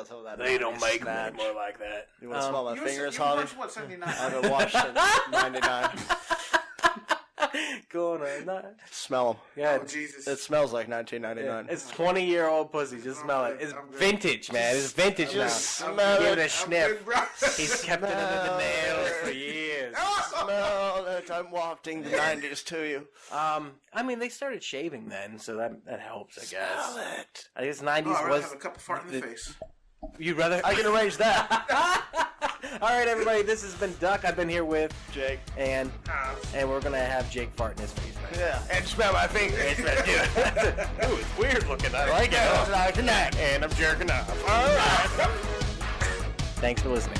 some of that. They don't 90s make snatch. me more like that. You want to smell my You were fingers, born, Javi? what, 79? I haven't washed since 99. Going on that. Smell them. Yeah, Oh, Jesus. It smells like 1999. it's 20-year-old pussy. Just smell it. It's I'm good. vintage, man. It's vintage now. Just smell Give it a it. sniff. Good, bro. He's kept it under the nails for years. Smell it. I'm wafting the 90s to you. I mean, they started shaving then, so that helps, I guess. Smell it. I guess 90s Oh, I'd rather was. have a cup of fart in the face. You'd rather. I can arrange that. All right, everybody. This has been Duck. I've been here with Jake. and we're gonna have Jake fart in his face. Yeah. And smell my fingers. Ooh, it's weird looking. I like it. And I'm jerking off. All right. Thanks for listening.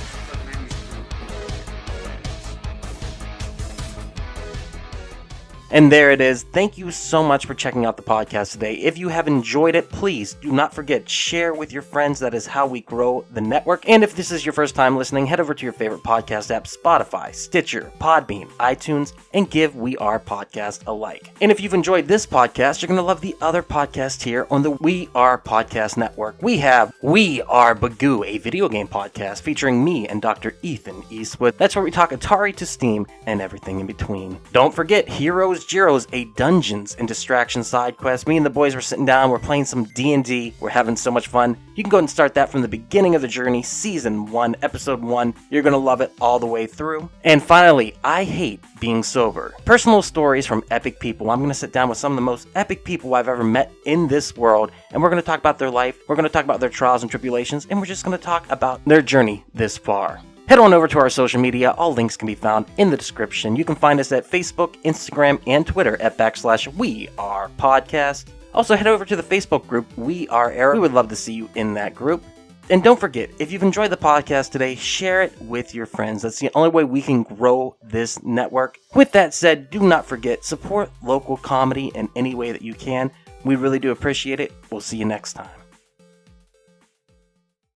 And there it is. Thank you so much for checking out the podcast today. If you have enjoyed it, please do not forget, share with your friends. That is how we grow the network. And if this is your first time listening, head over to your favorite podcast app, Spotify, Stitcher, Podbean, iTunes, and give We Are Podcast a like. And if you've enjoyed this podcast, you're going to love the other podcast here on the We Are Podcast Network. We have We Are Bagu, a video game podcast featuring me and Dr. Ethan Eastwood. That's where we talk Atari to Steam and everything in between. Don't forget, Heroes Gyros, a Dungeons and Distractions side quest. Me and the boys were sitting down, we're playing some D&D, we're having so much fun. You can go ahead and start that from the beginning of the journey, Season 1, Episode 1. You're going to love it all the way through. And finally, I hate being sober. Personal stories from epic people. I'm going to sit down with some of the most epic people I've ever met in this world, and we're going to talk about their life, we're going to talk about their trials and tribulations, and we're just going to talk about their journey this far. Head on over to our social media. All links can be found in the description. You can find us at Facebook, Instagram, and Twitter at /WeArePodcast. Also, head over to the Facebook group, We Are Era. We would love to see you in that group. And don't forget, if you've enjoyed the podcast today, share it with your friends. That's the only way we can grow this network. With that said, do not forget, support local comedy in any way that you can. We really do appreciate it. We'll see you next time.